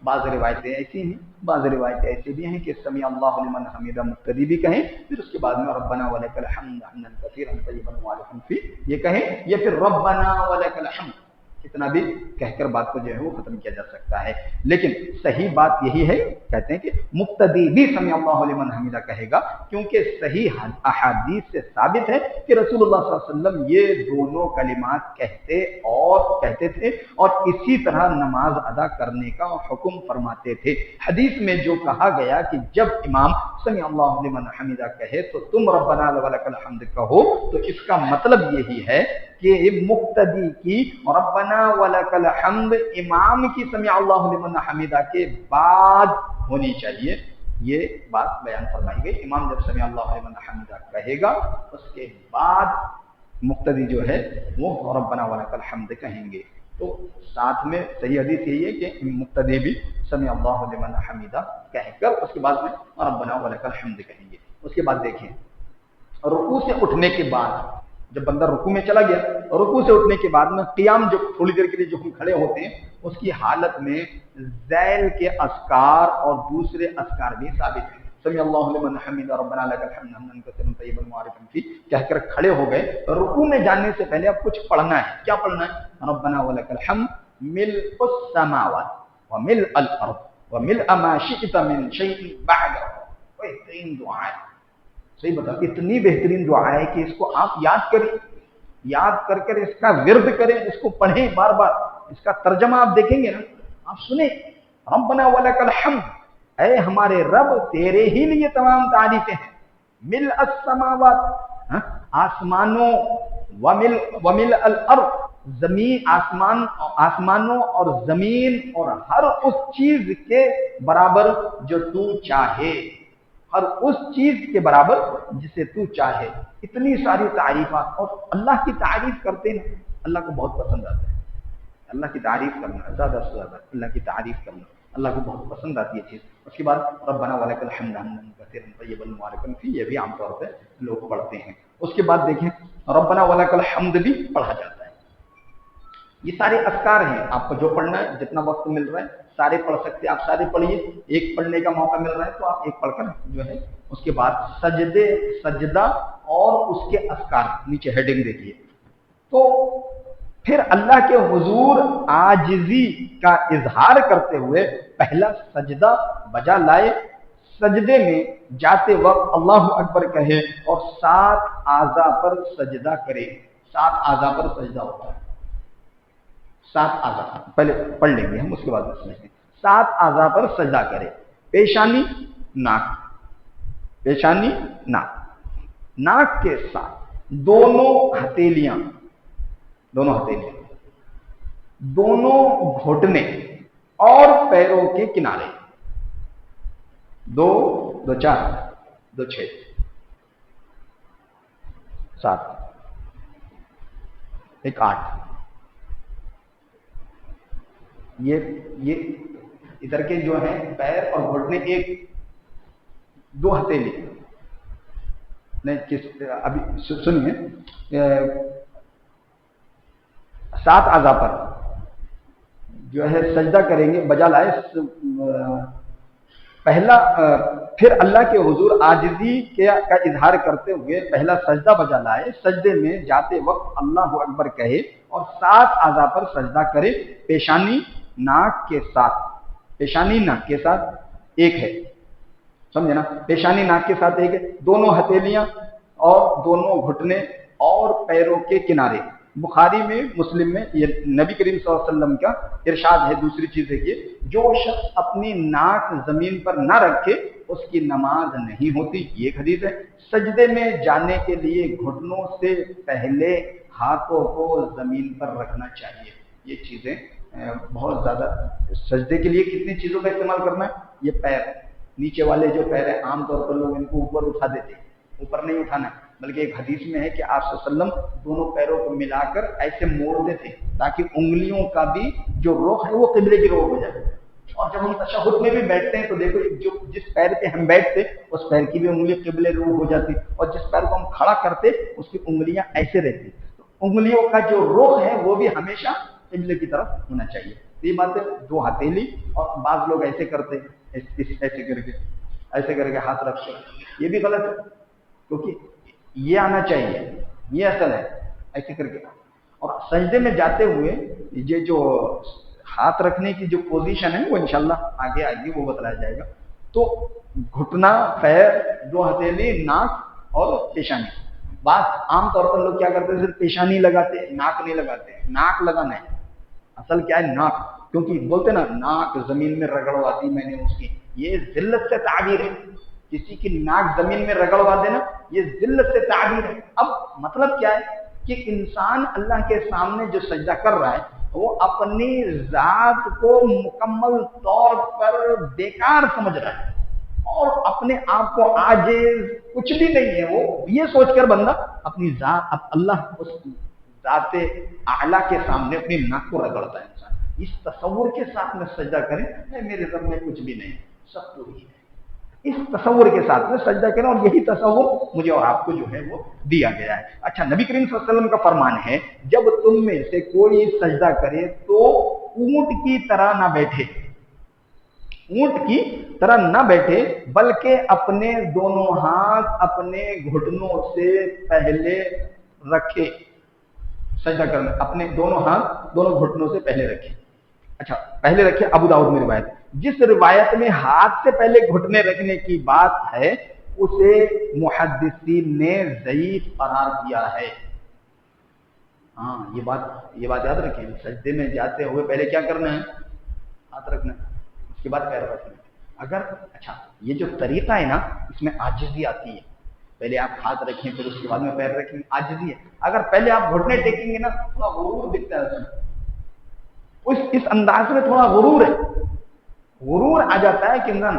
بعض روایتیں ایسی ہیں, بعض روایتیں ایسی بھی ہیں کہ سمی اللہ لمن حمیدہ مقتدی بھی کہیں, پھر اس کے بعد میں ربنا ولک الحمد حمدا کثیرا طیبا مبارکا فیہ یہ کہیں, یا پھر ربنا ولک الحمد اتنا بھی کہہ کر بات کو جو ہے وہ ختم کیا جا سکتا ہے. لیکن صحیح بات یہی ہے, کہتے ہیں کہ مقتدی بھی سمی اللہ لمن حمیدہ کہے گا, کیونکہ صحیح احادیث سے ثابت ہے کہ رسول اللہ صلی اللہ علیہ وسلم یہ دونوں کلمات کہتے تھے اور اسی طرح نماز ادا کرنے کا حکم فرماتے تھے. حدیث میں جو کہا گیا کہ جب امام سمی اللہ لمن حمیدہ کہے تو تم ربنا ولک الحمد کہو, تو اس کا مطلب یہی ہے کہ مقتدی کی ربنا ولک الحمد امام کی سمیع اللہ لمن حمیدہ کے بعد ہونی چاہیے. یہ بات بیان فرمائی گئی. امام جب سمیع اللہ لمن حمیدہ کہے گا اس کے بعد مقتدی جو ہے وہ ربنا ولک الحمد کہیں گے. تو ساتھ میں صحیح حدیث یہی ہے کہ مقتدی بھی سمیع اللہ لمن حمیدہ کہہ کر اس کے بعد میں ربنا ولک الحمد کہیں گے. اس کے بعد دیکھیں, رکوع سے اٹھنے کے بعد جب بندہ رکوع میں چلا گیا, رکوع سے اٹھنے کے بعد میں قیام, جو تھوڑی دیر کے لیے جو ہم کھڑے ہوتے ہیں, اس کی حالت میں ذیل کے اذکار اور دوسرے اذکار بھی ثابت ہیں. سمیع اللہ لمن حمیدہ ربنا لک الحمد حمدا کثیرا طیبا مبارکا فیہ کہہ کر کھڑے ہو گئے. رکوع میں جانے سے پہلے اب کچھ پڑھنا ہے. کیا پڑھنا ہے؟ ربنا ولک الحمد ملء السماوات وملء الارض وملء ما شئت من شیء بعدہ. بہترین دعا ہے, صحیح بتا, اتنی بہترین دعا ہے کہ اس کو آپ یاد کریں, یاد کر کر اس کا ورد کریں, اس کو پڑھیں بار بار. اس کا ترجمہ آپ دیکھیں گے نا, آپ سنیں, ربنا ولک الحمد, اے ہمارے رب تیرے ہی لیے تمام تعریفیں ہیں. ملء السماوات, آسمانوں, وملء الارض, زمین, آسمانوں اور زمین اور ہر اس چیز کے برابر جو تو چاہے, ہر اس چیز کے برابر جسے تو چاہے. اتنی ساری تعریفات, اور اللہ کی تعریف کرتے ہیں, اللہ کو بہت پسند آتا ہے. اللہ کی تعریف کرنا, زیادہ سے زیادہ اللہ کی تعریف کرنا اللہ کو بہت پسند آتی ہے چیز. اس کے بعد ربنا ولک الحمد حمدا کثیرا طیبا مبارکا فیہ, یہ بھی عام طور پہ لوگ پڑھتے ہیں. اس کے بعد دیکھیں ربنا ولک الحمد بھی پڑھا جاتا ہے. یہ سارے اذکار ہیں, آپ کو جو پڑھنا ہے, جتنا وقت مل رہا ہے سارے پڑھ سکتے ہیں آپ, سارے پڑھیے. ایک پڑھنے کا موقع مل رہا ہے تو آپ ایک پڑھ کر جو ہے اس کے بعد سجدہ اور اس کے اذکار, نیچے ہیڈنگ دیکھیے. تو پھر اللہ کے حضور عاجزی کا اظہار کرتے ہوئے پہلا سجدہ بجا لائے, سجدے میں جاتے وقت اللہ اکبر کہے اور 7 اعضاء پر سجدہ کرے. 7 اعضاء پر سجدہ ہوتا ہے, 7 اعضاء پہلے پڑھ لیں گے ہم, اس کے بعد سمجھتے ہیں. 7 اعضاء پر سجدہ کرے. پیشانی, ناک, پیشانی, ناک, ناک کے ساتھ دونوں ہتھیلیاں, دونوں گھٹنے اور پیروں کے کنارے, 2 2 4 2 6 7 1 8. یہ ادھر کے جو ہیں پیر اور گھٹنے, ایک 2 ہتھیلی نہیں, ابھی سنیے, 7 اعضاء پر جو ہے سجدہ کریں گے بجا لائے. پہلا پھر اللہ کے حضور عاجزی کا اظہار کرتے ہوئے پہلا سجدہ بجا لائے. سجدے میں جاتے وقت اللہ اکبر کہے اور 7 اعضاء پر سجدہ کرے. پیشانی ناک کے ساتھ, پیشانی ناک کے ساتھ ایک ہے, سمجھے نا, پیشانی ناک کے ساتھ ایک ہے. دونوں ہتھیلیاں اور دونوں گھٹنے اور پیروں کے کنارے. بخاری میں, مسلم میں یہ نبی کریم صلی اللہ علیہ وسلم کا ارشاد ہے. دوسری چیز ہے کہ جو شخص اپنی ناک زمین پر نہ رکھے اس کی نماز نہیں ہوتی, یہ ایک حدیث ہے. سجدے میں جانے کے لیے گھٹنوں سے پہلے ہاتھوں کو زمین پر رکھنا چاہیے. یہ چیزیں بہت زیادہ, سجدے کے لیے کتنی چیزوں کا استعمال کرنا ہے. یہ پیر, نیچے والے جو پیر ہیں عام طور پر لوگ ان کو اوپر اٹھا دیتے ہیں, اوپر نہیں اٹھانا, بلکہ ایک حدیث میں ہے کہ آپ صلی اللہ علیہ وسلم دونوں پیروں کو ملا کر ایسے موڑتے تھے تاکہ انگلیوں کا بھی جو رخ ہے وہ قبلے کی رخ ہو جائے. اور جب ہم تشہد میں بھی بیٹھتے ہیں تو دیکھو, جو جس پیر پہ ہم بیٹھتے اس پیر کی بھی انگلی قبلے رخ ہو جاتی, اور جس پیر کو ہم کھڑا کرتے اس کی انگلیاں ایسے رہتی. تو انگلیوں کا جو رخ ہے وہ بھی ہمیشہ قبلے کی طرف ہونا چاہیے. یہ بات ہے، دو ہتھیلی، اور بعض لوگ ایسے کرتے ہیں، ایسے کر کے ہاتھ رکھتے ہیں، یہ بھی غلط ہے، کیونکہ یہ آنا چاہیے، یہ اصل ہے، ایسے کر کے۔ اور سجدے میں جاتے ہوئے یہ جو ہاتھ رکھنے کی جو پوزیشن ہے وہ انشاءاللہ آگے آئے گی، وہ بتلایا جائے گا۔ تو گھٹنا، پیر، دو ہتھیلی، ناک اور پیشانی۔ بات عام طور پر لوگ کیا کرتے ہیں، صرف پیشانی لگاتے ہیں، ناک نہیں لگاتے۔ ناک لگانا ہے، اصل کیا ہے ناک، کیونکہ بولتے نا ناک زمین میں رگڑوا دی میں نے اس کی، یہ ذلت سے تعبیر ہے۔ کسی کی ناک زمین میں رگڑوا دینا یہ ذلت سے تعبیر ہے۔ اب مطلب کیا ہے کہ انسان اللہ کے سامنے جو سجدہ کر رہا ہے وہ اپنی ذات کو مکمل طور پر بیکار سمجھ رہا ہے، اور اپنے آپ کو عاجز کچھ بھی نہیں ہے، وہ یہ سوچ کر بندہ اپنی ذات، اللہ اس ذات اعلیٰ کے سامنے اپنی ناک کو رگڑتا ہے۔ انسان اس تصور کے ساتھ میں سجدہ کریں میرے رب میں کچھ بھی نہیں، سب تو ہی ہے، اس تصور کے ساتھ میں سجدہ کریں، اور یہی تصور مجھے اور آپ کو جو ہے وہ دیا گیا ہے۔ اچھا، نبی کریم صلی اللہ علیہ وسلم کا فرمان ہے جب تم میں سے کوئی سجدہ کرے تو اونٹ کی طرح نہ بیٹھے، اونٹ کی طرح نہ بیٹھے، بلکہ اپنے دونوں ہاتھ اپنے گھٹنوں سے پہلے رکھے۔ سجدہ کرنا اپنے دونوں ہاتھ دونوں گھٹنوں سے پہلے رکھے۔ اچھا، پہلے رکھے، ابو داؤد میں روایت۔ جس روایت میں ہاتھ سے پہلے گھٹنے رکھنے کی بات ہے اسے محدثین نے ضعیف قرار دیا ہے۔ ہاں، یہ بات یاد رکھیں، سجدے میں جاتے ہوئے پہلے کیا کرنا ہے، ہاتھ رکھنا ہے، اس کے بعد پیر رکھنا ہے۔ اگر اچھا یہ جو طریقہ ہے نا اس میں عاجزی آتی ہے، پہلے آپ ہاتھ رکھیں پھر اس کے بعد میں پیر رکھیں، عاجزی ہے۔ اگر پہلے آپ گھٹنے ٹیکیں گے نا تھوڑا غرور دکھتا ہے اس انداز میں، تھوڑا غرور آ جاتا ہے کہ انسان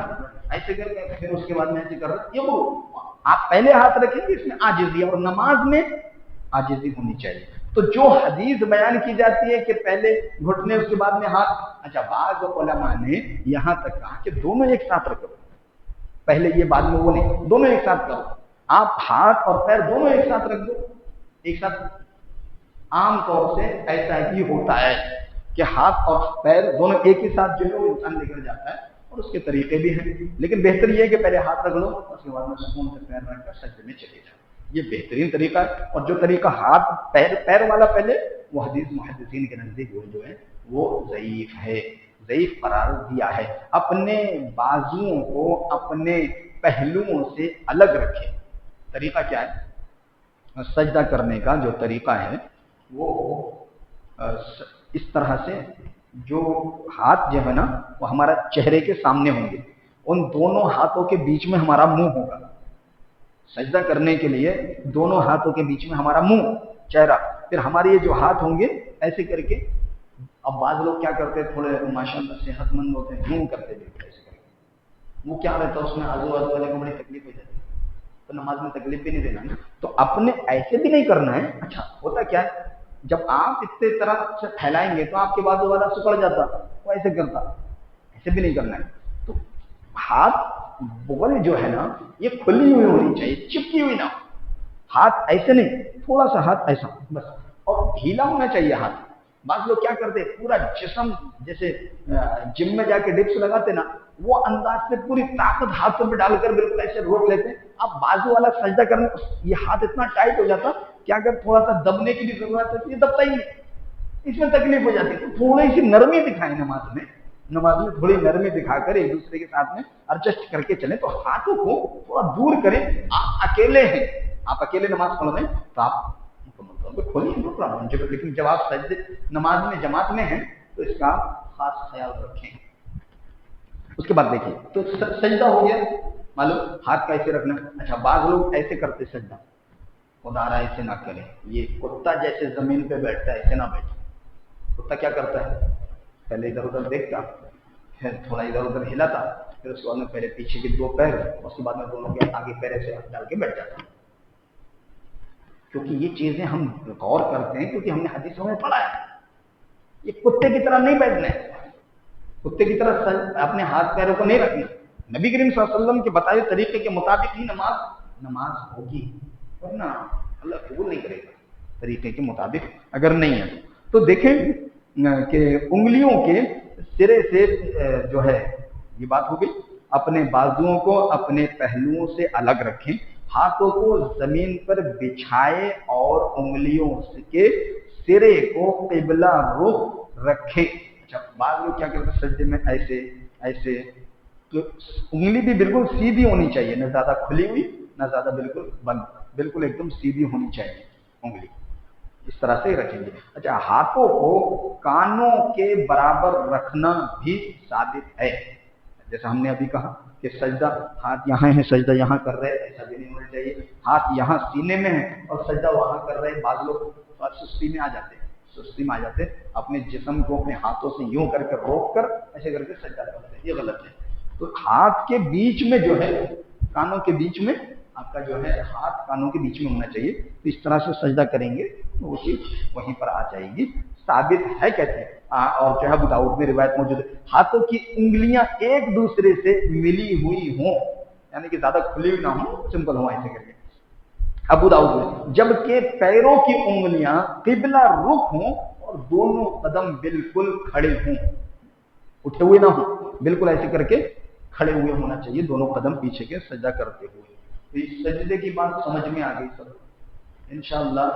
ایسے کر کے پھر اس کے بعد میں ایسے کر رہا، یہ غرور۔ آپ پہلے ہاتھ رکھیں گے، اس میں عاجزی ہے، اور نماز میں عاجزی ہونی چاہیے۔ تو جو حدیث بیان کی جاتی ہے کہ پہلے گھٹنے اس کے بعد میں ہاتھ، اچھا بعض علماء نے یہاں تک کہا کہ دونوں ایک ساتھ رکھو، پہلے یہ بعد میں وہ نہیں، دونوں ایک ساتھ کرو، آپ ہاتھ اور پیر دونوں ایک ساتھ رکھ دو، ایک ساتھ۔ عام طور سے ایسا ہی ہوتا ہے کہ ہاتھ اور پیر دونوں ایک ہی ساتھ جو ہے وہ انسان لے کر جاتا ہے، اور اس کے طریقے بھی ہیں، لیکن بہتر یہ ہے کہ پہلے ہاتھ رکھ لو، اس کے بعد میں سکون سے پیر رکھ کر سجدے میں چلے جاؤ، یہ بہترین طریقہ ہے۔ اور جو طریقہ ہاتھ پیر والا پہلے، وہ حدیث محدثین کے نزدیک جو ہے وہ ضعیف ہے، ضعیف قرار دیا ہے۔ اپنے بازوؤں کو اپنے پہلوؤں سے الگ رکھے۔ طریقہ کیا ہے سجدہ کرنے کا؟ جو طریقہ ہے وہ اس طرح سے، جو ہاتھ جو ہے نا وہ ہمارا چہرے کے سامنے ہوں گے، ان دونوں ہاتھوں کے بیچ میں ہمارا منہ ہوگا۔ سجدہ کرنے کے لیے دونوں ہاتھوں کے بیچ میں ہمارا منہ، چہرہ، پھر ہمارے یہ جو ہاتھ ہوں گے ایسے کر کے۔ اب بعض لوگ کیا کرتے ہیں، تھوڑے ماشاءاللہ صحت مند ہوتے ہیں، یوں کرتے ہیں ایسے کر کے، وہ کیا رہتا ہے اس میں آزو بازو والے کو بڑی تکلیف ہو جاتی ہے، تو نماز میں تکلیف بھی نہیں دینا ہے، تو اپنے ایسے بھی نہیں کرنا ہے۔ اچھا ہوتا کیا ہے، جب آپ اتنے طرح سے پھیلائیں گے تو آپ کے بازو والا سکڑ جاتا، وہ ایسے کرتا، ایسے بھی نہیں کرنا ہے۔ تو ہاتھ بغل جو ہے نا یہ کھلی ہوئی ہونی چاہیے، چپکی ہوئی نہ ہو، ہاتھ ایسے نہیں، تھوڑا سا ہاتھ ایسا بس، اور ڈھیلا ہونا چاہیے ہاتھ۔ بعض لوگ کیا کرتے ہیں، پورا جسم جیسے جم میں جا کے ڈپس لگاتے نا، وہ انداز سے پوری طاقت ہاتھوں پہ ڈال کر بالکل ایسے روک لیتے ہیں۔ اب بازو والا سجدہ کرنے یہ ہاتھ اتنا ٹائٹ ہو جاتا کہ اگر تھوڑا سا دبنے کی بھی ضرورت ہے تو یہ دبتا ہی نہیں، اس میں تکلیف ہو جاتی ہے۔ تو تھوڑی سی نرمی دکھائیں نماز میں تھوڑی نرمی دکھا کر ایک دوسرے کے ساتھ میں ایڈجسٹ کر کے چلیں، تو ہاتھوں کو تھوڑا دور کریں۔ آپ اکیلے ہیں، آپ اکیلے نماز پڑھ رہے ہیں تو آپ مکمل طور پہ کھولیے، لیکن جب آپ سجدے نماز میں جماعت میں ہیں تو اس کا خاص خیال رکھیں۔ اس کے بعد دیکھیے، تو سجدہ ہو گیا معلوم، ہاتھ کیسے رکھنا۔ اچھا بعض لوگ ایسے کرتے سجدہ، خدا رہا ایسے نہ کریں، یہ کتا جیسے زمین پہ بیٹھتا ہے ایسے نہ بیٹھے۔ کتا کیا کرتا ہے، پہلے ادھر ادھر دیکھتا، پھر تھوڑا ادھر ادھر ہلاتا، پھر اس کے بعد میں پہلے پیچھے کے دو پیر، اس کے بعد میں دونوں کے آگے پیر سے ڈال کے بیٹھ جاتا۔ کیونکہ یہ چیزیں ہم غور کرتے ہیں کیونکہ ہم نے حدیثوں میں پڑھا ہے، یہ کتے کی طرح نہیں بیٹھنا ہے، کتے کی طرح اپنے ہاتھ پیروں کو نہیں رکھنا۔ نبی کریم صلی اللہ علیہ وسلم کے بتائے طریقے کے مطابق ہی نماز ہوگی، ورنہ اللہ قبول نہیں کرے گا طریقے کے مطابق اگر نہیں ہے تو۔ دیکھیں کہ انگلیوں کے سرے سے جو ہے یہ بات ہو گئی، اپنے بازوؤں کو اپنے پہلوؤں سے الگ رکھیں، ہاتھوں کو زمین پر بچھائے اور انگلیوں کے سرے کو قبلہ رخ رکھیں۔ اچھا، بعض لوگ کیا کرتے ہیں سجدے میں ایسے ایسے، تو انگلی بھی بالکل سیدھی ہونی چاہیے، نہ زیادہ کھلی ہوئی نہ زیادہ بالکل بند، بالکل ایک دم سیدھی ہونی چاہیے انگلی، اس طرح سے رکھیں گے۔ اچھا، ہاتھوں کو کانوں کے برابر رکھنا بھی ثابت ہے، جیسا ہم نے ابھی کہا کہ سجدہ ہاتھ یہاں ہے، سجدہ یہاں کر رہے، ایسا بھی نہیں ہونا چاہیے، ہاتھ یہاں سینے میں ہے اور سجدہ وہاں کر رہے۔ بعض لوگ سستی میں آ جاتے ہیں، سستی میں آ جاتے ہیں، اپنے جسم کو اپنے ہاتھوں سے یوں کر کے روک کر ایسے کر کے سجدہ کرتے ہیں، یہ غلط ہے۔ تو ہاتھ کے بیچ میں جو ہے، کانوں کے بیچ میں آپ کا جو ہے ہاتھ کانوں کے بیچ میں ہونا چاہیے، تو اس طرح سے سجدہ کریں گے تو وہ چیز وہیں پر آ جائے گی، ثابت ہے کہتے ہیں۔ اور جو ہے ابو داؤد میں روایت موجود ہے، ہاتھوں کی انگلیاں ایک دوسرے سے ملی ہوئی ہوں، یعنی کہ زیادہ کھلی ہوئی نہ ہوں، سمپل ہوں ایسے کر کے، ابو داؤد میں، جبکہ پیروں کی انگلیاں قبلہ رخ ہوں اور دونوں قدم بالکل کھڑے ہوں، اٹھے ہوئے نہ ہوں، بالکل ایسے کر کے کھڑے ہوئے ہونا چاہیے، دونوں قدم پیچھے کے سجدہ کرتے ہوئے۔ تو اس سجدے کی بات سمجھ میں آ گئی سب انشاءاللہ۔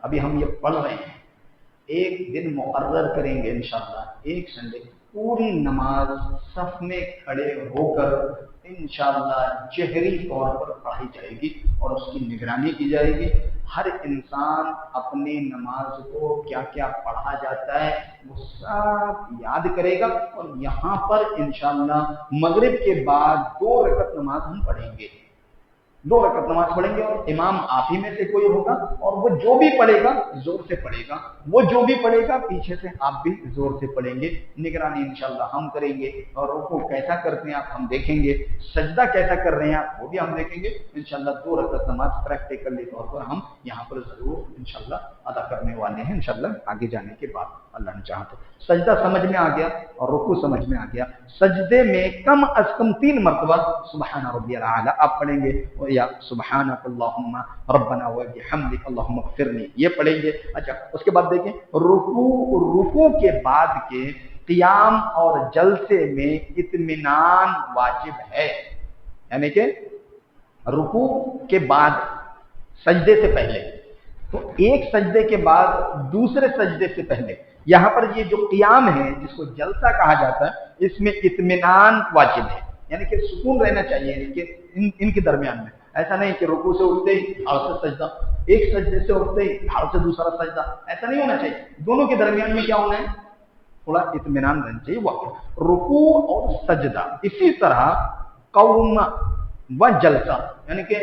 ابھی ہم یہ پڑھ رہے ہیں، ایک دن مقرر کریں گے انشاءاللہ، ایک سنڈے پوری نماز صف میں کھڑے ہو کر انشاءاللہ جہری طور پر پڑھائی جائے گی اور اس کی نگرانی کی جائے گی۔ ہر انسان اپنی نماز کو کیا کیا پڑھا جاتا ہے وہ سب یاد کرے گا، اور یہاں پر انشاءاللہ مغرب کے بعد 2 رکعت نماز ہم پڑھیں گے، 2 رکعت نماز پڑھیں گے، اور امام آپ ہی میں سے کوئی ہوگا، اور وہ جو بھی پڑھے گا زور سے پڑھے گا، وہ جو بھی پڑھے گا پیچھے سے آپ بھی زور سے پڑھیں گے، نگرانی انشاءاللہ ہم کریں گے، اور رکوع کیسا کرتے ہیں آپ ہم دیکھیں گے، سجدہ کیسا کر رہے ہیں آپ وہ بھی ہم دیکھیں گے انشاءاللہ۔ 2 رکعت نماز پریکٹیکلی طور پر ہم یہاں پر ضرور انشاءاللہ ادا کرنے والے ہیں انشاءاللہ آگے جانے کے بعد، اللہ نے چاہا تو۔ سجدہ سمجھ میں آ گیا اور رکوع سمجھ میں آ گیا، سجدے میں کم از کم 3 مرتبہ سبحان ربی الاعلی آپ پڑھیں گے، یا سبحانک اللہم ربنا وبحمدک اللہم اغفرلی یہ پڑھیں گے۔ اچھا، اس کے بعد دیکھیں رکوع کے بعد کے قیام اور جلسے میں اطمینان واجب ہے، یعنی کہ رکوع کے بعد سجدے سے پہلے، تو ایک سجدے کے بعد دوسرے سجدے سے پہلے یہاں پر یہ جو قیام ہے جس کو جلسہ کہا جاتا ہے، اس میں اطمینان واجب ہے، یعنی کہ سکون رہنا چاہیے ان کے درمیان میں، ایسا نہیں کہ رکوع سے اٹھتے ہی دھڑ سے سجدہ، ایک سجدے سے اٹھتے ہی دھڑ سے دوسرا سجدہ، ایسا نہیں ہونا چاہیے، دونوں کے درمیان میں کیا ہونا ہے، تھوڑا اطمینان رہنا چاہیے وقت۔ رکوع اور سجدہ اسی طرح قوم و جلسہ، یعنی کہ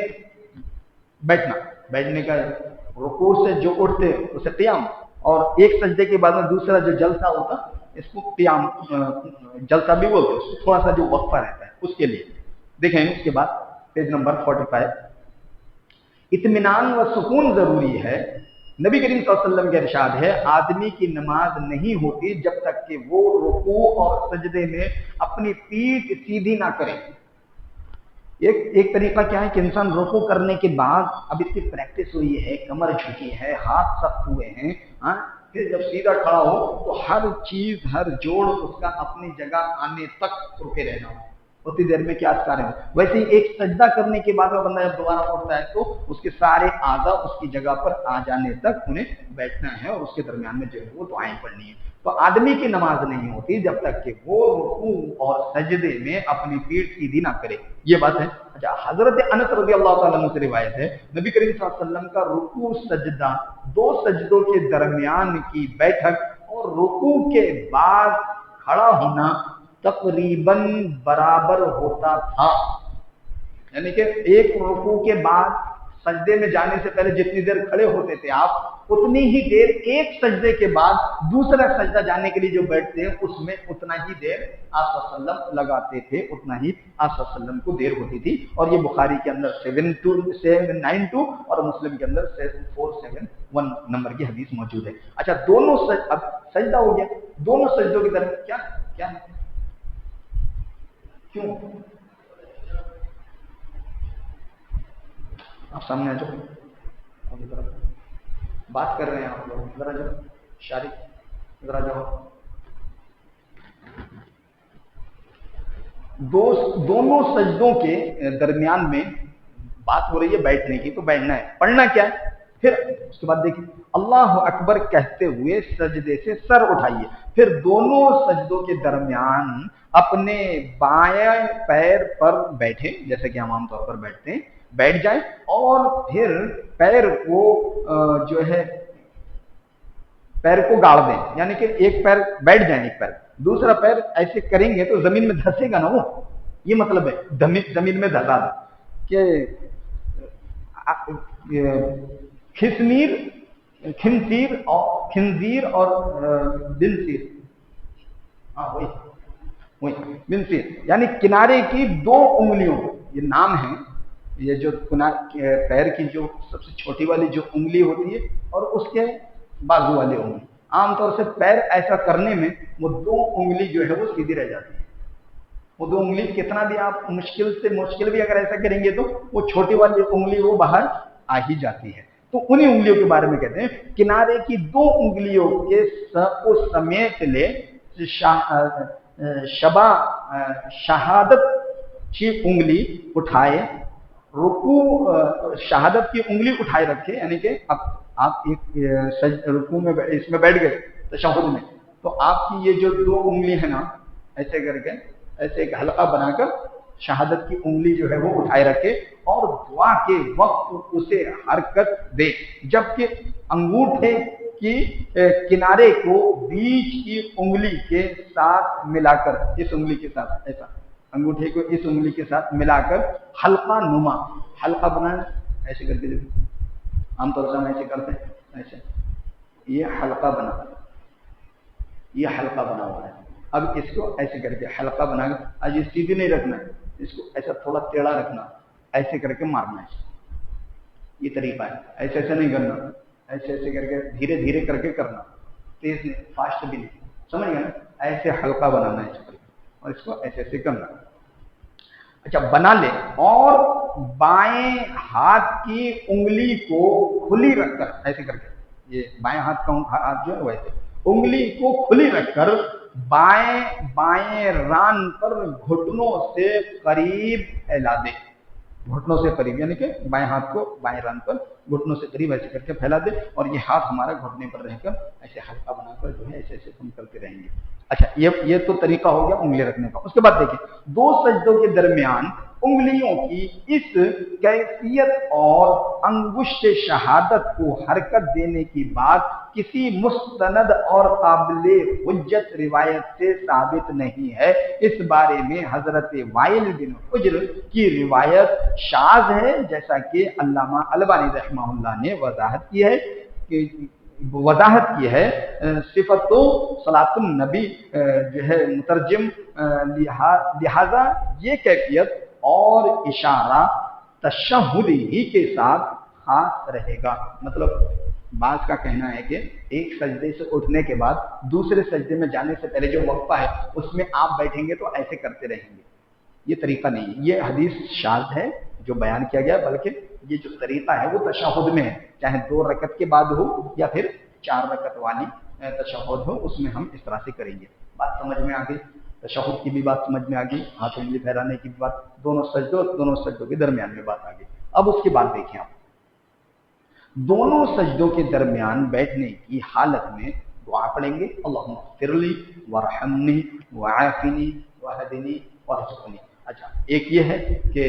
بیٹھنے کا، رکوع سے جو اٹھتے اسے قیام، اور ایک سجدے کے بعد میں دوسرا جو جلسہ ہوتا اس کو قیام جلسہ بھی بولتے ہیں، تھوڑا سا جو وقفہ رہتا ہے اس کے لیے۔ دیکھیں اس کے بعد پیج نمبر 45، اطمینان و سکون ضروری ہے۔ نبی کریم صلی اللہ علیہ وسلم کے ارشاد ہے، آدمی کی نماز نہیں ہوتی جب تک کہ وہ رکوع اور سجدے میں اپنی پیٹھ سیدھی نہ کرے۔ ایک طریقہ کیا ہے کہ انسان رکوع کرنے کے بعد، اب اس کی پریکٹس ہوئی ہے، کمر جھکی ہے، ہاتھ سخت ہوئے ہیں، پھر جب سیدھا کھڑا ہو تو ہر چیز ہر جوڑ اس کا اپنی جگہ آنے تک رکے رہنا ہو، اتنی دیر میں کیا اذکار ہے۔ ویسے ہی ایک سجدہ کرنے کے بعد وہ بندہ جب دوبارہ اٹھتا ہے تو اس کے سارے اعضاء اس کی جگہ پر آ جانے تک انہیں بیٹھنا ہے، اور اس کے درمیان میں جو ہے وہ دعائیں پڑھنی ہے۔ تو آدمی کی نماز نہیں ہوتی جب تک کہ وہ رکوع اور سجدے میں اپنی پیٹھ سیدھی نہ کرے، یہ بات ہے۔ اچھا، حضرت انس رضی اللہ تعالیٰ عنہ سے روایت ہے، نبی کریم صلی اللہ علیہ وسلم کا رکوع سجدہ 2 سجدوں کے درمیان کی بیٹھک اور رکوع کے بعد کھڑا ہونا تقریباً برابر ہوتا تھا، یعنی کہ ایک رکوع کے بعد سجدے میں جانے سے پہلے جتنی دیر کھڑے ہوتے تھے آپ، اتنی ہی دیر ایک سجدے کے بعد دوسرا سجدہ جانے کے لیے جو بیٹھتے ہیں اس میں اتنا ہی دیر آپ صلی اللہ علیہ وسلم لگاتے تھے، اتنا ہی آپ صلی اللہ علیہ وسلم کو دیر ہوتی تھی، اور یہ بخاری کے اندر 792 اور مسلم کے اندر 7471 نمبر کی حدیث موجود ہے۔ اچھا، دونوں اب سجدہ ہو گیا، دونوں سجدوں کی طرف کیا کیوں آپ سامنے آ جاؤ، بات کر رہے ہیں آپ لوگ، ذرا جو شارک ذرا جاؤ. دونوں سجدوں کے درمیان میں بات ہو رہی ہے بیٹھنے کی، تو بیٹھنا ہے. پڑھنا کیا ہے؟ پھر اس کے بعد دیکھیں اللہ اکبر کہتے ہوئے سجدے سے سر اٹھائیے، پھر دونوں سجدوں کے درمیان اپنے بائیں پیر پر بیٹھے، جیسے کہ ہم عام طور پر بیٹھتے ہیں، بیٹھ جائیں اور پھر پیر کو جو ہے پیر کو گاڑ دیں، یعنی کہ ایک پیر بیٹھ جائیں، ایک پیر دوسرا پیر ایسے کریں گے تو زمین میں دھسے گا نا، وہ یہ مطلب ہے زمین میں دھسا دیں کہ خنزیر اور بنسیر، ہاں وہی بنسیر، یعنی کنارے کی دو انگلیوں، یہ نام ہے، یہ جو پیر کی جو سب سے چھوٹی والی جو انگلی ہوتی ہے اور اس کے بازو والی انگلی، عام طور سے پیر ایسا کرنے میں وہ دو انگلی جو ہے وہ سیدھی رہ جاتی ہے. وہ دو انگلی کتنا بھی آپ مشکل بھی اگر ایسا کریں گے تو وہ چھوٹی والی انگلی وہ باہر آ ہی جاتی ہے. تو انہی انگلیوں کے بارے میں کہتے ہیں کنارے کی دو انگلیوں کے کو سمیت لے، شہادت کی انگلی اٹھائے، شہادت کی انگلی اٹھائے رکھے، یعنی کہ اب آپ ایک رکوع میں اس میں بیٹھ گئے تشہد میں، تو آپ کی یہ جو دو انگلی ہے نا، ایسے کر کے ایسے ایک حلقہ بنا کر شہادت کی انگلی جو ہے وہ اٹھائے رکھے اور دعا کے وقت اسے حرکت دے، جبکہ انگوٹھے کی کنارے کو بیچ کی انگلی کے ساتھ ملا کر، اس انگلی کے ساتھ ایسا انگوٹھے کو اس انگلی کے ساتھ ملا کر حلقہ نما، حلقہ بنانا ایسے کر کے دیکھیں، عام طور سے ہم ایسے کرتے ہیں، ایسے یہ حلقہ بنا، یہ حلقہ بنا ہوا ہے. اب اس کو ایسے کر کے حلقہ بنا کر، آج یہ سیدھی نہیں رکھنا ہے، اس کو ایسا تھوڑا ٹیڑھا رکھنا، ایسے کر کے مارنا ہے. یہ طریقہ ہے، ایسے ایسے نہیں کرنا، ایسے ایسے کر کے دھیرے دھیرے کر کے کرنا، تیز نہیں، فاسٹ بھی نہیں، سمجھ گئے نا؟ ایسے حلقہ بنانا ہے اس پر اور اس کو ایسے ایسے کرنا. اچھا بنا لے اور بائیں ہاتھ کی انگلی کو کھلی رکھ کر، ایسے کر کے، یہ بائیں ہاتھ کا ہاتھ جو ہے ویسے انگلی کو کھلی رکھ کر بائیں ران پر گھٹنوں سے قریب پھیلا دے، گھٹنوں سے قریب، یعنی کہ بائیں ہاتھ کو بائیں ران پر گھٹنوں سے قریب ایسے کر کے پھیلا دے اور یہ ہاتھ ہمارا گھٹنے پر رہ کر ایسے حلقہ بنا کر جو ہے ایسے ایسے ہم کرتے رہیں گے. اچھا یہ تو طریقہ ہو گیا انگلی رکھنے کا. اس کے بعد دیکھیں دو سجدوں کے درمیان انگلیوں کی اس کیفیت اور انگشت شہادت کو حرکت دینے کی بات کسی مستند اور قابل حجت روایت سے ثابت نہیں ہے. اس بارے میں حضرت وائل بن حجر کی روایت شاذ ہے، جیسا کہ علامہ البانی رحمہ اللہ نے وضاحت کی ہے. صفت صلاۃ النبی جو ہے مترجم، لہذا یہ کیفیت اور اشارہ تشہد ہی کے ساتھ خاص رہے گا. مطلب بعض کا کہنا ہے کہ ایک سجدے سے اٹھنے کے بعد دوسرے سجدے میں جانے سے پہلے جو وقفہ ہے اس میں آپ بیٹھیں گے تو ایسے کرتے رہیں گے. یہ طریقہ نہیں ہے، یہ حدیث شاذ ہے جو بیان کیا گیا، بلکہ یہ جو طریقہ ہے وہ تشہد میں ہے، چاہے 2 رکعت کے بعد ہو یا پھر 4 رکعت والی تشہد ہو، اس میں ہم اس طرح سے کریں گے. بات سمجھ میں آ گئی؟ تشہد کی بھی بات سمجھ میں آ گئی، ہاتھ انگلی پھیرانے کی بھی بات، دونوں سجدوں کے درمیان میں بات آ گئی. اب اس کے بعد دیکھیں آپ دونوں سجدوں کے درمیان بیٹھنے کی حالت میں دعا پڑھیں گے، اللہم اغفر لی وارحمنی وعافنی وہدنی وارزقنی. اچھا ایک یہ ہے کہ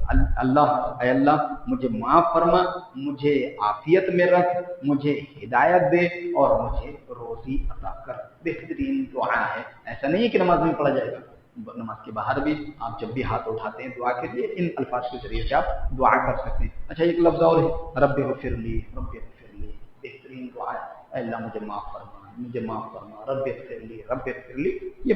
اے اللہ مجھے معاف فرما، مجھے عافیت میں رکھ، مجھے ہدایت دے اور مجھے روزی عطا کر. بہترین دعا ہے. ایسا نہیں ہے کہ نماز میں پڑھا جائے گا، نماز کے باہر بھی آپ جب بھی ہاتھ اٹھاتے ہیں دعا کے لیے ان الفاظ کے ذریعے سے آپ دعا کر سکتے ہیں. اچھا ایک لفظ اور ہے، رب اغفر لی، رب اغفر لی. بہترین دعا ہے، اے اللہ مجھے معاف فرما، مجھے معاف فرما، رب اغفر لی، رب اغفر لی. یہ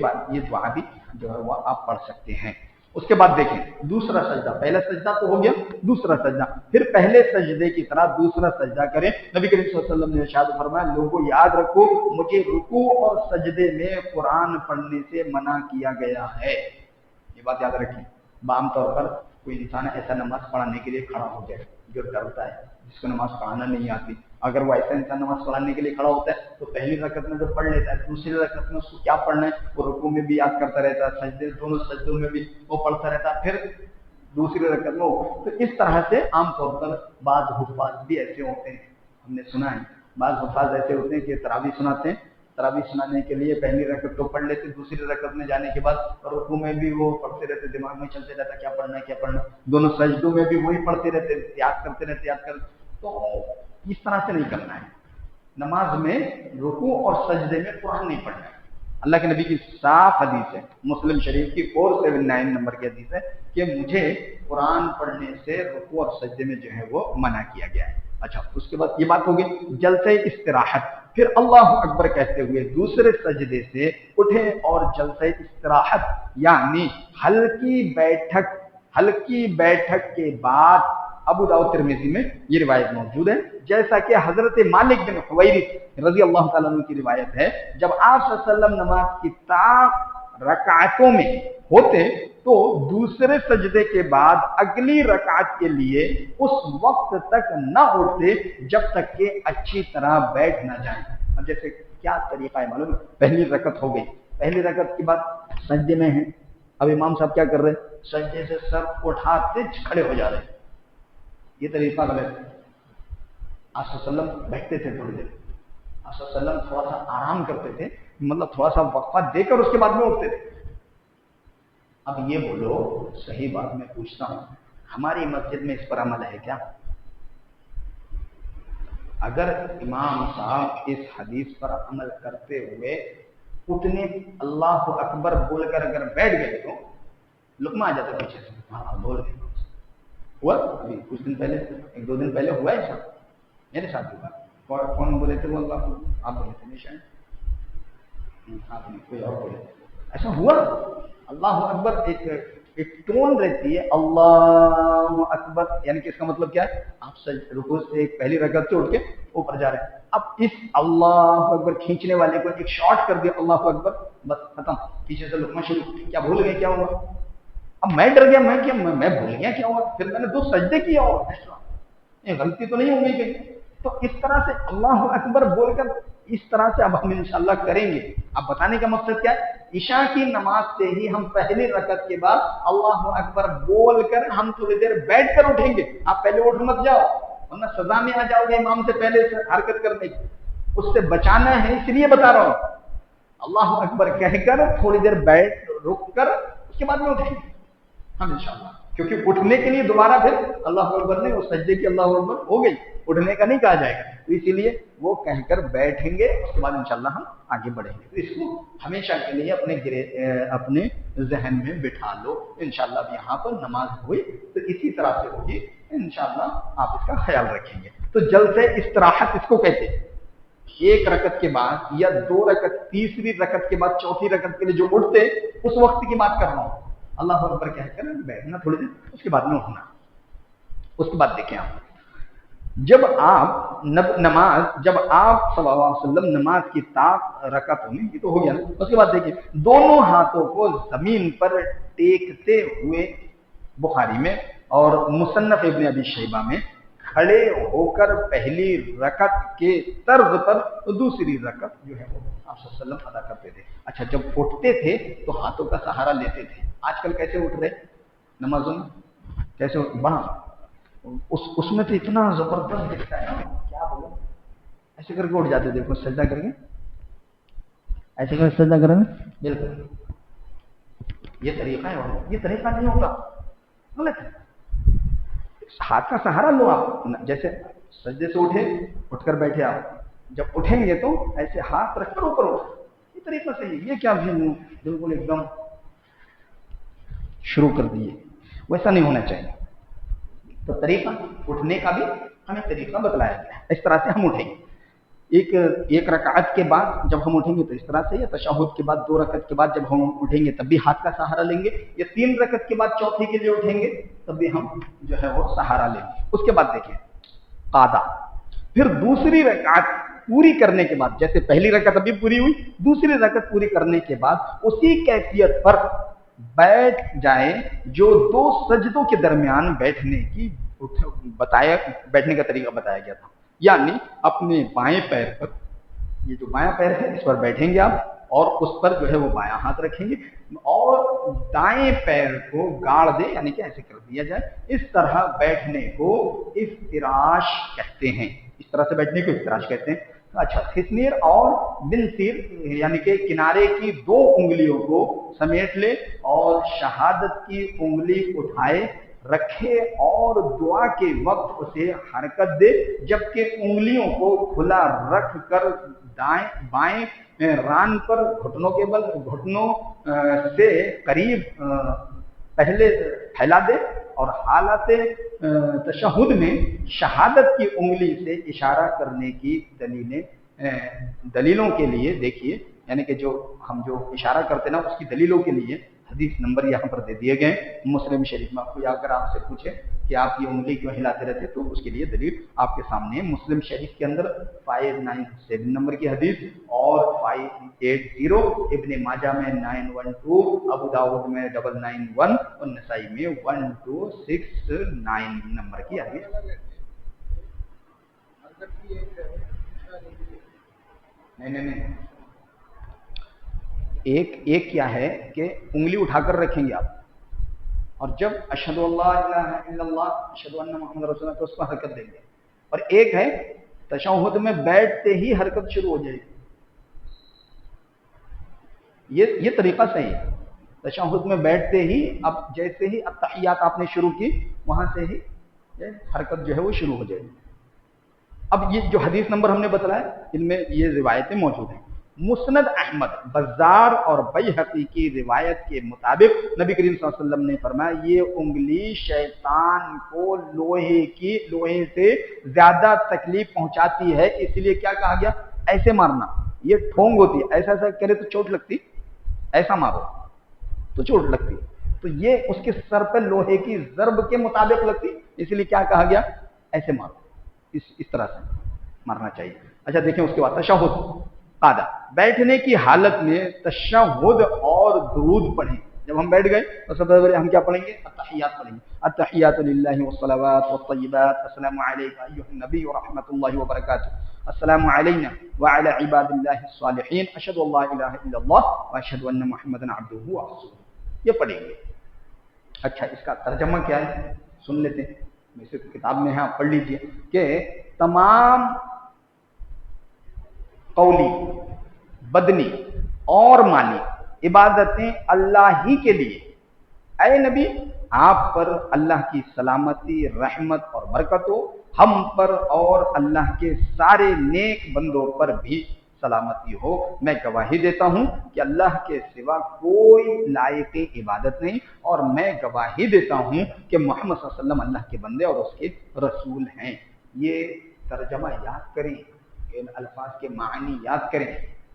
دعا بھی جو ہے وہ آپ پڑھ سکتے ہیں. اس کے بعد دیکھیں دوسرا سجدہ، پہلا سجدہ تو ہو گیا، دوسرا سجدہ پھر پہلے سجدے کی طرح دوسرا سجدہ کریں. نبی کریم صلی اللہ علیہ وسلم نے ارشاد فرمایا لوگوں یاد رکھو مجھے رکوع اور سجدے میں قرآن پڑھنے سے منع کیا گیا ہے. یہ بات یاد رکھیں. عام طور پر कोई इंसान ऐसा नमाज पढ़ाने के लिए खड़ा हो जाए जो डरता है, जिसको नमाज पढ़ाना नहीं आती, अगर वो ऐसा इंसान नमाज पढ़ाने के लिए खड़ा होता है तो पहली रकत में तो पढ़ लेता है, दूसरी रकत में उसको क्या पढ़ना है वो रुकू में भी याद करता रहता है, सजदे दोनों सजदों में भी वो पढ़ता रहता है, फिर दूसरी रकत में वो। तो इस तरह से आमतौर पर बाज़ हुफ़ाज़ भी ऐसे होते हैं, हमने सुना है बाज़ हुफ़ाज़ ऐसे होते हैं कि तरावी सुनाते हैं, तरावी सुनाने के लिए पहली रकत तो पढ़ लेते, दूसरी रकत में जाने के बाद रुकू में भी वो पढ़ते रहते, दिमाग में चलते रहता क्या पढ़ना है क्या पढ़ना है, दोनों सजदों में भी वही पढ़ते रहते, याद करते रहते। तो इस तरह से नहीं करना है। नमाज में रुकू और सजदे में कुरान नहीं पढ़ना है। अल्लाह के नबी की साफ हदीस है, मुस्लिम शरीफ की 479 नंबर की हदीस है कि मुझे कुरान पढ़ने से रुकू और सजदे में जो है वो मना किया गया है। अच्छा, उसके बाद ये बात होगी जलसे इस्तिराहत, फिर अल्लाह अकबर कहते हुए दूसरे सजदे से उठे और जलसे इस्तिराहत यानी हल्की बैठक के बाद, अबू दाऊद तिरमिज़ी में ये रिवायत मौजूद है, जैसा कि हजरत मालिक बिन हुवैरिथ रजी अल्लाह तआला अन्हु की रिवायत है, जब आप सल्लल्लाहु अलैहि वसल्लम नमाज की रकातों में होते तो दूसरे सजदे के बाद अगली रकात के लिए उस वक्त तक न उठते जब तक कि अच्छी तरह बैठ ना जाए। अब जैसे क्या तरीका है मालूम, पहली रकत हो गई, पहली रकत के बाद सजदे में है, अब इमाम साहब क्या कर रहे हैं, सजदे से सर उठाते खड़े हो जा रहे हैं, ये तरीका गलत है। आप सल्लम बैठते थे थोड़ी देर, आप सल्लम थोड़ा सा आराम करते थे, मतलब थोड़ा सा वक्फा देकर उसके बाद में उठते थे। अब ये बोलो, सही बात मैं पूछता हूं, हमारी मस्जिद में इस पर अमल है क्या? अगर इमाम साहब इस हदीस पर अमल करते हुए उठने अल्लाह अकबर बोलकर अगर बैठ गए तो लुकमा आ जाता पीछे से, हाँ बोल रहे हुआ, अभी कुछ दिन पहले, एक दो दिन पहले हुआ है सब मेरे साथ हुआ। कौन बोले थे वो? अल्लाह, आप बोले थे नहीं शायद, आप नहीं, कोई और बोले, ऐसा हुआ। अल्लाह अकबर एक टोन रहती है, अल्लाह अकबर, यानी कि इसका मतलब क्या है, आप रुकू से पहली रकत से उठ के ऊपर जा रहे हैं। अब इस अल्लाह अकबर खींचने वाले को एक शॉर्ट कर दिया, अल्लाह अकबर, बस खत्म, पीछे से लुकमा शुरू। क्या भूल गए, क्या हुआ? अब मैं डर गया, मैं भूल गया क्या हुआ, फिर मैंने 2 सजदे किए और ये गलती तो नहीं हो गई कहीं। तो इस तरह से अल्लाह अकबर बोलकर इस तरह से अब हम इंशाअल्लाह करेंगे। अब बताने का मकसद क्या है, ईशा की नमाज से ही हम पहली रकत के बाद अल्लाह अकबर बोलकर हम थोड़ी देर बैठकर उठेंगे। आप पहले उठ मत जाओ वरना सजा में आ जाओगे इमाम से पहले से हरकत करने की, उससे बचाना है, इसलिए बता रहा हूं। अल्लाह अकबर कहकर थोड़ी देर बैठ रुक कर उसके बाद में उठेंगे हम इंशाअल्लाह, क्योंकि उठने के लिए दोबारा फिर अल्लाह अकबर ने, वो सजदे की अल्लाह अकबर हो गई, उठने का नहीं कहा जाएगा, तो इसीलिए वो कहकर बैठेंगे, उसके बाद इंशाअल्लाह हम आगे बढ़ेंगे। तो इसको हमेशा के लिए अपने जहन में बिठा लो। इंशाअल्लाह अब यहाँ पर नमाज हुई तो इसी तरह से होगी, इंशाअल्लाह आप इसका ख्याल रखेंगे। तो जलसे इस्तराहत इसको कहते हैं, एक रकत के बाद या 2 रकत, तीसरी रकत के बाद चौथी रकत के लिए जो उठते उस वक्त की बात कर रहा हूं। अल्लाह अकबर कहकर बैठना थोड़ी देर, उसके बाद में उठना। उसके बाद देखें आप, जब आप सल्लल्लाहु अलैहि वसल्लम नमाज की रकत में, ये तो हो गया ना, उसके बाद देखिए दोनों हाथों को जमीन पर टेकते हुए बुखारी में और मुसन्नफ इब्न अबी शैबा में खड़े होकर पहली रकत के तर्ज पर दूसरी रकत जो है वो आप सल्लल्लाहु अलैहि वसल्लम अदा करते थे। अच्छा, जब उठते थे तो हाथों का सहारा लेते थे। आजकल कैसे उठ रहे नमाजों में, कैसे बड़ा उसमें तो इतना जबरदस्त दिखता है ना, क्या बोलो, ऐसे करके उठ जाते, देखो सजदा करके ऐसे करके सजदा करेंगे, बिल्कुल ये तरीका है, और ये तरीका नहीं होता, गलत है। हाथ का सहारा लो आप, जैसे सजदे से उठे, उठकर बैठे, आप जब उठेंगे तो ऐसे हाथ रखकर ऊपर उठे, ये तरीका सही है। ये क्या बिल्कुल एकदम शुरू कर दिए, वैसा नहीं होना चाहिए। तो तरीका उठने का भी हमें तरीका बतलाया गया है, इस तरह से हम उठेंगे। एक रकात के बाद जब हम उठेंगे तो इस तरह से, या तशहुद के बाद 2 रकत के बाद जब हम उठेंगे तब भी हाथ का सहारा लेंगे, या 3 रकत के बाद चौथी के लिए उठेंगे तब भी हम जो है वो सहारा लेंगे। उसके बाद देखिए कादा, फिर दूसरी रकात पूरी करने के बाद, जैसे पहली रकत अभी पूरी हुई, दूसरी रकत पूरी करने के बाद उसी कैफियत पर बैठ जाए जो दो सजदों के दरमियान बैठने का तरीका बताया गया था। यानी अपने बाएं पैर पर, ये जो बायां पैर है इस पर बैठेंगे आप, और उस पर जो है वो बायां हाथ रखेंगे, और दाएं पैर को गाड़ दे, यानी कि ऐसे कर दिया जाए। इस तरह बैठने को इफ्तिराश कहते हैं। इस तरह से बैठने को इफ्तिराश कहते हैं। अच्छा, खिसनीर और बिनसीर यानी कि किनारे की दो उंगलियों को समेट ले और शहादत की उंगली उठाए रखे और दुआ के वक्त उसे हरकत दे, जबकि उंगलियों को खुला रख कर दाएं बाएं रान पर घुटनों से करीब पहले फैला दे, और हालत तशहुद में शहादत की उंगली से इशारा करने की दलीलों के लिए देखिए, यानी कि जो हम जो इशारा करते ना उसकी दलीलों के लिए हदीस नंबर यहाँ पर दे दिए गए मुस्लिम शरीफ में। आपको अगर आपसे पूछे कि आप ये उंगली क्यों हिलाते रहते, तो उसके लिए दलील आपके सामने है। मुस्लिम शरीफ के अंदर 597 नंबर की हदीस, और 580, इब्ने माजा में 912, अबू दाऊद में 991 और नसाई में 1269 नंबर की हदीस। नहीं, एक क्या है कि उंगली उठाकर रखेंगे आप, और जब अशहदु अल्ला इलाहा इल्लल्लाह अशहदु अन्ना मुहम्मद रसूलुल्लाह तो उस पर हरकत देंगे। और एक है तशहुद में बैठते ही हरकत शुरू हो जाएगी। ये तरीका सही है। तशहुद में बैठते ही, अब जैसे ही अत्तहियात आपने शुरू की, वहां से ही हरकत जो है वो शुरू हो जाएगी। अब ये जो हदीस नंबर हमने बताया, इनमें ये रिवायतें मौजूद हैं। मुस्नद अहमद, बज़ार और बैहक़ी की रिवायत के मुताबिक नबी करीम सल्लल्लाहु अलैहि वसल्लम ने फरमाया, ये उंगली शैतान को लोहे से ज्यादा तकलीफ पहुंचाती है, इसलिए क्या कहा गया, ऐसे मारना। ये ठोंग होती है, ऐसा करे तो चोट लगती, ऐसा मारो तो चोट लगती, तो ये उसके सर पर लोहे की ज़र्ब के मुताबिक लगती, इसलिए क्या कहा गया, ऐसे मारो, इस तरह से मारना चाहिए। अच्छा देखें, उसके बाद तशहुद कादा, बैठने की हालत में तशहुद और दुरूद पढ़ें। जब हम बैठ गए तो सबसे पहले हम क्या पढ़ेंगे, अत्तहियात पढ़ेंगे। अत्तहियातु लिल्लाहि वस्सलावात वत्तय्यिबात, अस्सलामु अलैका अय्युहन नबी व रहमतुल्लाहि व बरकातुहू, अस्सलामु अलैना व अला इबादिल्लाहिस सालिहीन, अशहदु अल्ला इलाहा इल्लल्लाह व अशहदु अन्ना मुहम्मदन अब्दुहु व रसूलुहू, ये पढ़ेंगे। अच्छा, इसका तर्जमा क्या है सुन लेते हैं। वैसे तो किताब में है, आप पढ़ लीजिए कि तमाम कौली, बदनी और माली इबादतें अल्लाह ही के लिए। ऐ नबी, आप पर अल्लाह की सलामती, रहमत और बरकत हो, हम पर और अल्लाह के सारे नेक बंदों पर भी सलामती हो। मैं गवाही देता हूँ कि अल्लाह के सिवा कोई लायक इबादत नहीं, और मैं गवाही देता हूँ कि मोहम्मद सल्लल्लाहु अलैहि वसल्लम अल्लाह के बंदे और उसके रसूल हैं। ये तर्जमा याद करें, इन अल्फाज के मानी याद करें,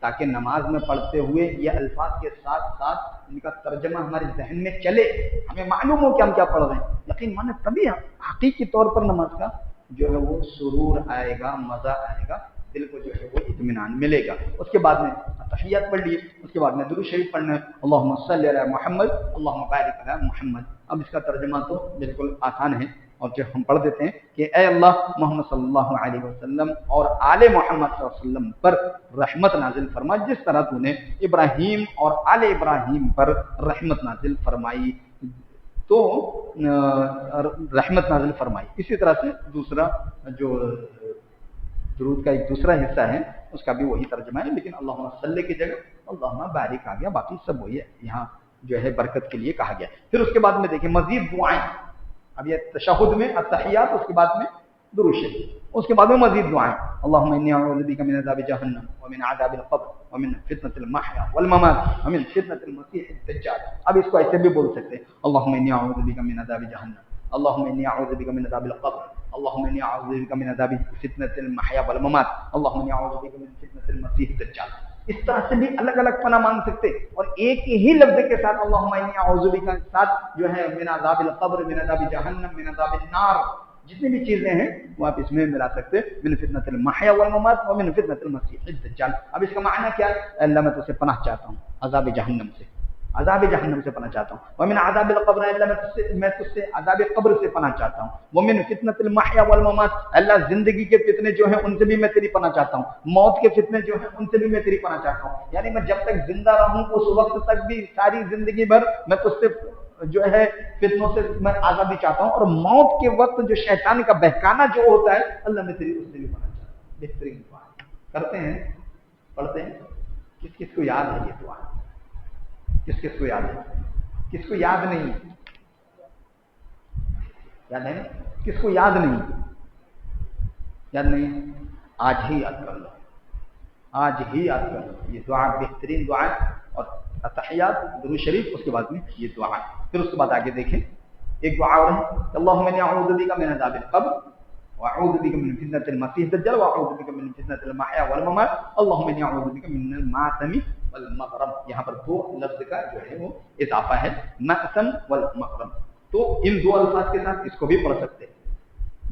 ताकि नमाज में पढ़ते हुए ये अल्फाज के साथ साथ इनका तर्जमा हमारे जहन में चले, हमें मालूम हो कि हम क्या पढ़ रहे हैं। यकीन माने तभी हकीकी तौर पर नमाज का जो है वो सुरूर आएगा, मजा आएगा, दिल को जो है वो इत्मीनान मिलेगा। उसके बाद में तहियत पढ़ लिए, उसके बाद में दुरूद शरीफ पढ़ना है, अल्लाहुम्मा सल्ली अला मुहम्मद अल्लाहुम्मा बारिक अला मुहम्मद। अब इसका तर्जमा तो बिल्कुल आसान है, और जो हम पढ़ देते हैं कि ए अल्लाह मोहम्मद सल्लल्लाहु अलैहि वसल्लम और आले मोहम्मद सल्लल्लाहु अलैहि वसल्लम पर रहमत नाजिल फरमा, जिस तरह तूने इब्राहीम और आले इब्राहीम पर रहमत नाजिल फरमाई, तो रहमत नाजिल फरमाई। इसी तरह से दूसरा जो दुरूद का एक दूसरा हिस्सा है उसका भी वही तर्जमा है, लेकिन अल्लाहुम्मा सल्ली की जगह अल्लाहुम्मा बारिक आ गया, बाकी सब वही है, यहाँ जो है बरकत के लिए कहा गया। फिर उसके बाद में देखिए मजीद दुआएं। अब ये तशहुद में अत्तहियात, उसके बाद में दुरूद शरीफ, उसके बाद में मजीद दुआएं। अल्लाहुम्मा इन्नी अऊज़ु बिका मिन अज़ाबि जहन्नम व मिन अज़ाबिल क़ब्र व मिन फितनतिल महया वल ममात व मिन फितनतिल मसीहिद दज्जाल। अब इसको ऐसे भी बोल सकते हैं, अल्लाहुम्मा इन्नी अऊज़ु बिका मिन अज़ाबि जहन्नम, अल्लाहुम्मा इन्नी अऊज़ु बिका मिन अज़ाबिल क़ब्र, अल्लाहुम्मा इन्नी अऊज़ु बिका मिन अज़ाबि फितनतिल महया वल ममात, अल्लाहुम्मा इन्नी अऊज़ु बिका मिन फितनतिल मसीहिद दज्जाल। इस तरह से भी अलग अलग पना मांग सकते, और एक ही लफ्ज के साथ अल्लाहुम्मा इन्नी अऊज़ु बिका के साथ जो है मिन अज़ाबिल क़ब्र, मिन अज़ाबि जहन्नम, मिन अज़ाबिन नार, जितनी भी चीजें हैं वो आप इसमें मिला सकते, मिन फितनतिल महया वल ममात व मिन फितनतिल मसीहिद दज्जाल। अब इसका मायना क्या है, अल्लाह मैं तुझसे पनाह चाहता हूँ अज़ाब जहन्नम से, अज़ाब जहन्नम से पनाह चाहता हूँ। वमिन अज़ाबिल क़ब्र, अल्लाह मैं तुझसे अज़ाब क़ब्र से पनाह चाहता हूँ। वमिन फितनतिल महया वल ममात, अल्लाह जिंदगी के फितने जो हैं उनसे भी मैं तेरी पनाह चाहता हूँ, मौत के फितने जो हैं उनसे भी मैं तेरी पनाह चाहता हूँ। यानी मैं जब तक जिंदा रहूं उस वक्त तक भी सारी जिंदगी भर मैं तुझसे जो है फितनों से मैं आज़ादी चाहता हूँ, और मौत के वक्त जो शैतान का बहकाना जो होता है, अल्लाह मैं तेरी उससे भी पनाह चाहता हूँ। बेहतरीन दुआ करते हैं, पढ़ते हैं। किस किस को याद है ये दुआ? किस किस को याद है? किसको याद नहीं? याद है ना? किसको याद नहीं? याद नहीं? आज ही याद कर लो, आज ही याद कर लो। ये दुआ बेहतरीन दुआ है। और अतहियात, दुरूद शरीफ, उसके बाद में ये दुआ है। फिर उसके बाद आगे देखें, एक दुआ और है, अल्लाहुम्मा इन्नी अऊज़ु बिका मिन अज़ाबिल क़ब्र व अऊज़ु बिका मिन फितनतिल मसीह दज्जाल व अऊज़ु बिका मिन फितनतिल महया वल ममात, अल्लाहुम्मा इन्नी अऊज़ु बिका मिनल मातमी वल मग़रम। यहाँ पर दो लफ्ज़ का जो है वो इजाफा है, मातम वल मग़रम। तो इन दो अल्फाज के साथ इसको भी पढ़ सकते हैं,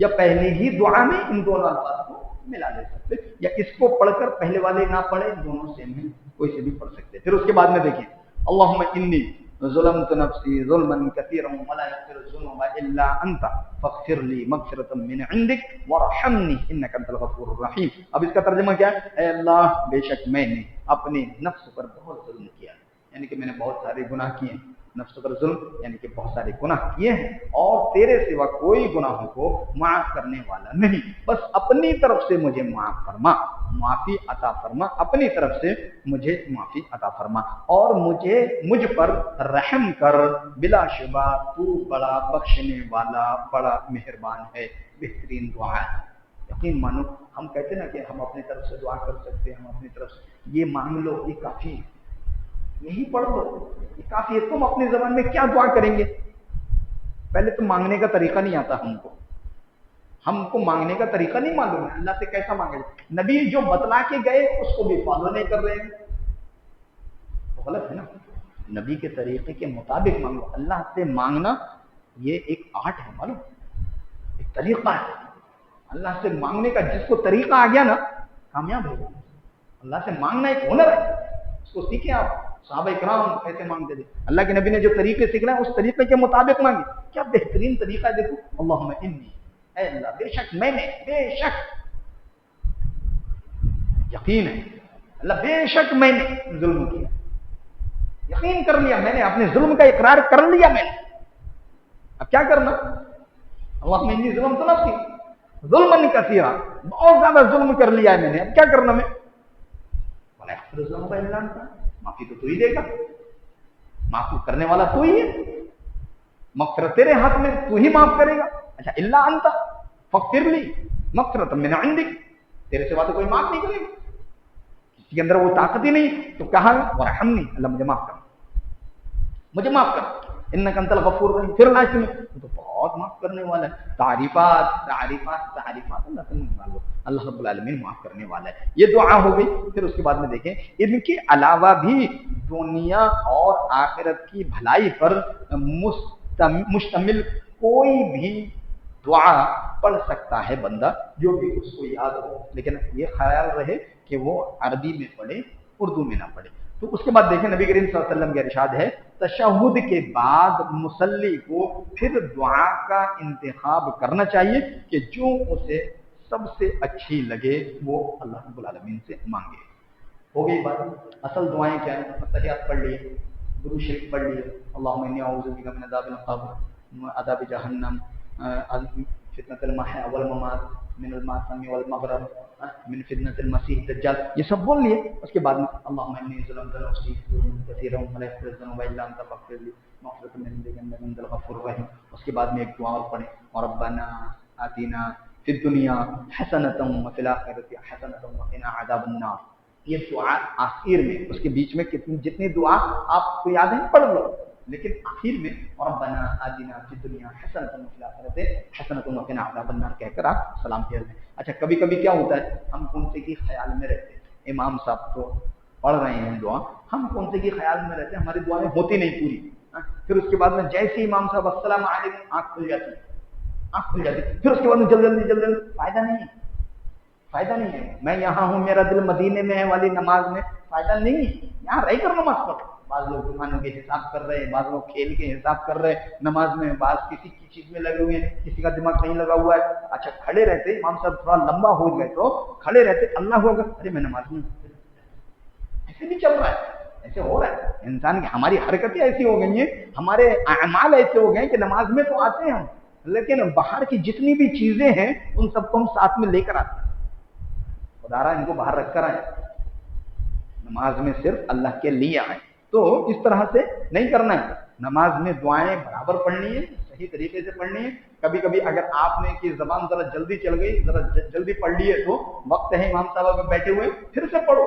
या पहले ही दुआ में इन दोनों अल्फाज को मिला ले सकते, या इसको पढ़कर पहले वाले ना पढ़े, दोनों सेम है, कोई से भी पढ़ सकते। फिर उसके बाद में देखिए, अल्लाहुम्मा इन्नी ज़लमतु नफ्सी ज़ुल्मन कसीरन व ला यग़फिरु ज़ुनूबा इल्ला अंत फ़ग़फ़िर ली मग़फ़िरतम मिन इंदिक वरहमनी इन्नका अंतल गफ़ूरुर रहीम। अब इसका तर्जुमा क्या है? ऐ अल्लाह, बेशक मैंने अपने नफ्स पर बहुत जुल्म किया, यानी कि मैंने बहुत सारे गुनाह किए। नफ्स पर जुल्म यानी कि बहुत सारे गुनाह किए हैं, और तेरे सिवा कोई गुनाहों को माफ करने वाला नहीं। बस अपनी तरफ से मुझे माफ फरमा, माफी अता फरमा, अपनी तरफ से मुझे माफी अता फरमा, और मुझ पर रहम कर, बिलाशुबा तू बड़ा बख्शने वाला, बड़ा मेहरबान है। बेहतरीन दुआ है। यकीन मानो, हम कहते हैं ना कि हम अपनी तरफ से दुआ कर सकते हैं, हम अपनी तरफ से ये मांग लो, ये काफी है, यही पढ़ लो, ये काफी है। तुम अपनी ज़बान में क्या दुआ करेंगे? पहले तो मांगने का तरीका नहीं आता हमको मांगने का तरीका नहीं मालूम है, अल्लाह से कैसा मांगे। नबी जो बतला के गए उसको भी फॉलो नहीं कर रहे हैं, तो गलत है ना। नबी के तरीके के मुताबिक मांगो। अल्लाह से मांगना ये एक आर्ट है, मालूम, एक तरीका है अल्लाह से मांगने का। जिसको तरीका आ गया ना, कामयाब है। अल्लाह से मांगना एक हुनर है, उसको सीखें आप। सहाबा इकराम कैसे मांगते थे, अल्लाह के नबी ने जो तरीके सिखाए उस तरीके के मुताबिक मांगे। क्या बेहतरीन तरीका है, देखो, अल्लाहुम्मा इन्नी, ऐ अल्लाह, बेशक मैंने, बेशक यकीन है अल्लाह, बेशक मैंने जुल्म किया, यकीन कर लिया मैंने, अपने जुल्म का इकरार कर लिया मैंने। अब क्या करना? अल्लाहुम्मा इन्नी ज़लमतु नफ्सी ज़ुल्मन कसीरा, बहुत ज्यादा जुल्म कर लिया है मैंने, अब क्या करना मैं? माफी तो तू ही देगा, माफ करने वाला तू ही है, मग़फ़िरत तेरे हाथ में, तू ही माफ करेगा। अच्छा, इल्ला अंता फ़ग़फ़िर ली मग़फ़िरतम मिन इंदिक, तेरे सिवा तो कोई माफ नहीं करेगा, किसी के अंदर वो ताकत ही नहीं। तो कहा वरहमनी, अल्लाह मुझे माफ कर, मुझे माफ कर, इन्नका अंतल गफूरुर रहीम। फिर लास्ट में तो बहुत माफ करने वाला है। तारीफात तारीफात तारीफात, अल्लाह से मांगो, अल्लाह रब्बुल आलमीन माफ करने वाला है। ये दुआ हो गई। फिर उसके बाद में देखें, इनके अलावा भी दुनिया और आखिरत की भलाई पर मुश्तमिल कोई भी दुआ पढ़ सकता है बंदा, जो भी उसको याद हो, लेकिन ये ख्याल रहे कि वो अरबी में पढ़े, उर्दू में ना पढ़े। तो उसके बाद देखें, नबी करीम सल्लल्लाहु अलैहि वसल्लम का इरशाद है, तशहुद के बाद मुसल्ली को फिर दुआ का इंतखाब करना चाहिए कि जो उसे सबसे अच्छी लगे वो अल्लाह रब्बुल आलमीन से मांगे। हो गई बात। असल दुआएं क्या है? तहियात पढ़ लिए, दुरूद शरीफ पढ़ लिए, अल्लाहुम्मा इन्नी अऊज़ु बिका मिन अज़ाबिल क़ब्र, अज़ाबि जहन्नम, फितनतिल महया वल ममात, मिनल मातमी वल मग़रम, मिन फितनतिल मसीह दज्जाल, ये सब बोल लिए। उसके बाद में अल्लाहुम्मा इन्नी ज़लमतु नफ्सी ज़ुल्मन कसीरन व ला यग़फ़िरु ज़ुनूबा इल्ला अंता फ़ग़फ़िर ली मग़फ़िरतम मिन इंदिक इन्नका अंतल गफ़ूरुर रहीम। उसके बाद में एक दुआ और पढ़ें, और रब्बना आतिना फिद दुनिया हसनतम व फिल आखिरति हसनतम व क़िना अज़ाबन्नार। ये दुआ आखिर में, उसके बीच में जितनी दुआ आपको याद है पढ़ लो, लेकिन आखिर में रब्बना आतिना फिद दुनिया हसनतम व फिल आखिरति हसनतम व क़िना अज़ाबन्नार कहकर आप सलाम फेर दें। अच्छा, कभी कभी क्या होता है, हम कौन से की ख्याल में रहते हैं, इमाम साहब तो पढ़ रहे हैं दुआ, हम कौन से की ख्याल में रहते हैं, हमारी दुआएं होती नहीं पूरी। फिर उसके बाद में जैसे इमाम साहब अस्सलाम वालेकुम, आँख खुल जाती, आँख खुल जाती, फिर उसके बाद में जल्दी जल्दी, फायदा नहीं है, फायदा नहीं है। मैं यहाँ हूँ, मेरा दिल मदीने में है वाली नमाज में फायदा नहीं है, यहाँ रह कर नमाज पढ़ो। بعض لوگ दुकानों के हिसाब कर रहे हैं, بعض लोग खेल के हिसाब कर रहे हैं नमाज में, बाज किसी की चीज में लगे हुए हैं, किसी का दिमाग कहीं लगा हुआ है. अच्छा खड़े रहते इमाम साहब थोड़ा लंबा हो गए तो खड़े रहते अल्लाह हू अकबर, अरे मैं नमाज में. ऐसे नहीं चल रहा है, ऐसे हो रहा है. इंसान की हमारी हरकतें ऐसी हो गई हैं, हमारे अमाल ऐसे हो गए हैं कि नमाज में तो आते हैं हम, लेकिन बाहर की जितनी भी चीजें हैं उन सबको हम साथ में लेकर आते हैं. खुदारा इनको बाहर रखकर आए, नमाज में सिर्फ अल्लाह के लिए आए. तो इस तरह से नहीं करना है. नमाज में दुआएं बराबर पढ़नी है, सही तरीके से पढ़नी है. कभी कभी अगर आपने की जबान जरा जल्दी चल गई, जरा जल्दी पढ़ लिए, तो वक्त है इमाम साहब में बैठे हुए, फिर से पढ़ो,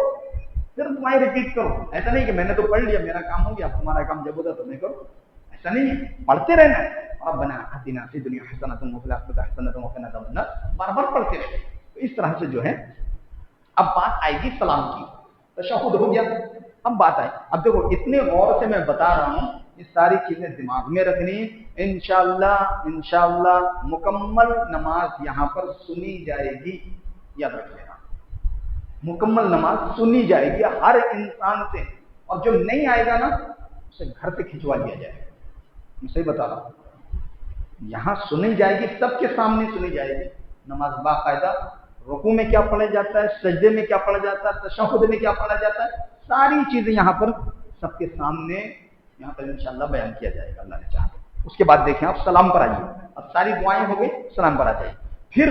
फिर दुआएं रिपीट करो. ऐसा नहीं कि मैंने तो पढ़ लिया, मेरा काम हो गया, तुम्हारा काम जब होता तुम्हें करो. ऐसा नहीं है, पढ़ते रहना है. रब्बना आतिना फिद दुनिया हसनतन व फिल आखिरति हसनतन व क़िना अज़ाबन्नार, बार-बार पढ़ते रहे. तो इस तरह से जो है अब बात आएगी सलाम की. तशहुद हो गया, अब बात आई. अब देखो इतने गौर से मैं बता रहा हूँ, ये सारी चीजें दिमाग में रखनी. इंशाअल्लाह मुकम्मल नमाज यहाँ पर सुनी जाएगी, याद रख लेना. मुकम्मल नमाज सुनी जाएगी हर इंसान से, और जो नहीं आएगा ना उसे घर से खिंचवा लिया जाएगा. मैं सही बता रहा हूँ, यहाँ सुनी जाएगी, सबके सामने सुनी जाएगी नमाज बाकायदा. रुकू में क्या पढ़ा जाता है, सजदे में क्या पढ़ा जाता है, तशहुद में क्या पढ़ा जाता है, सारी चीजें यहाँ पर सबके सामने यहाँ पर इंशाअल्लाह बयान किया जाएगा अल्लाह ने चाहा. उसके बाद देखें आप सलाम पर आइए. अब सारी दुआएं हो गई, सलाम पर आ जाइए. फिर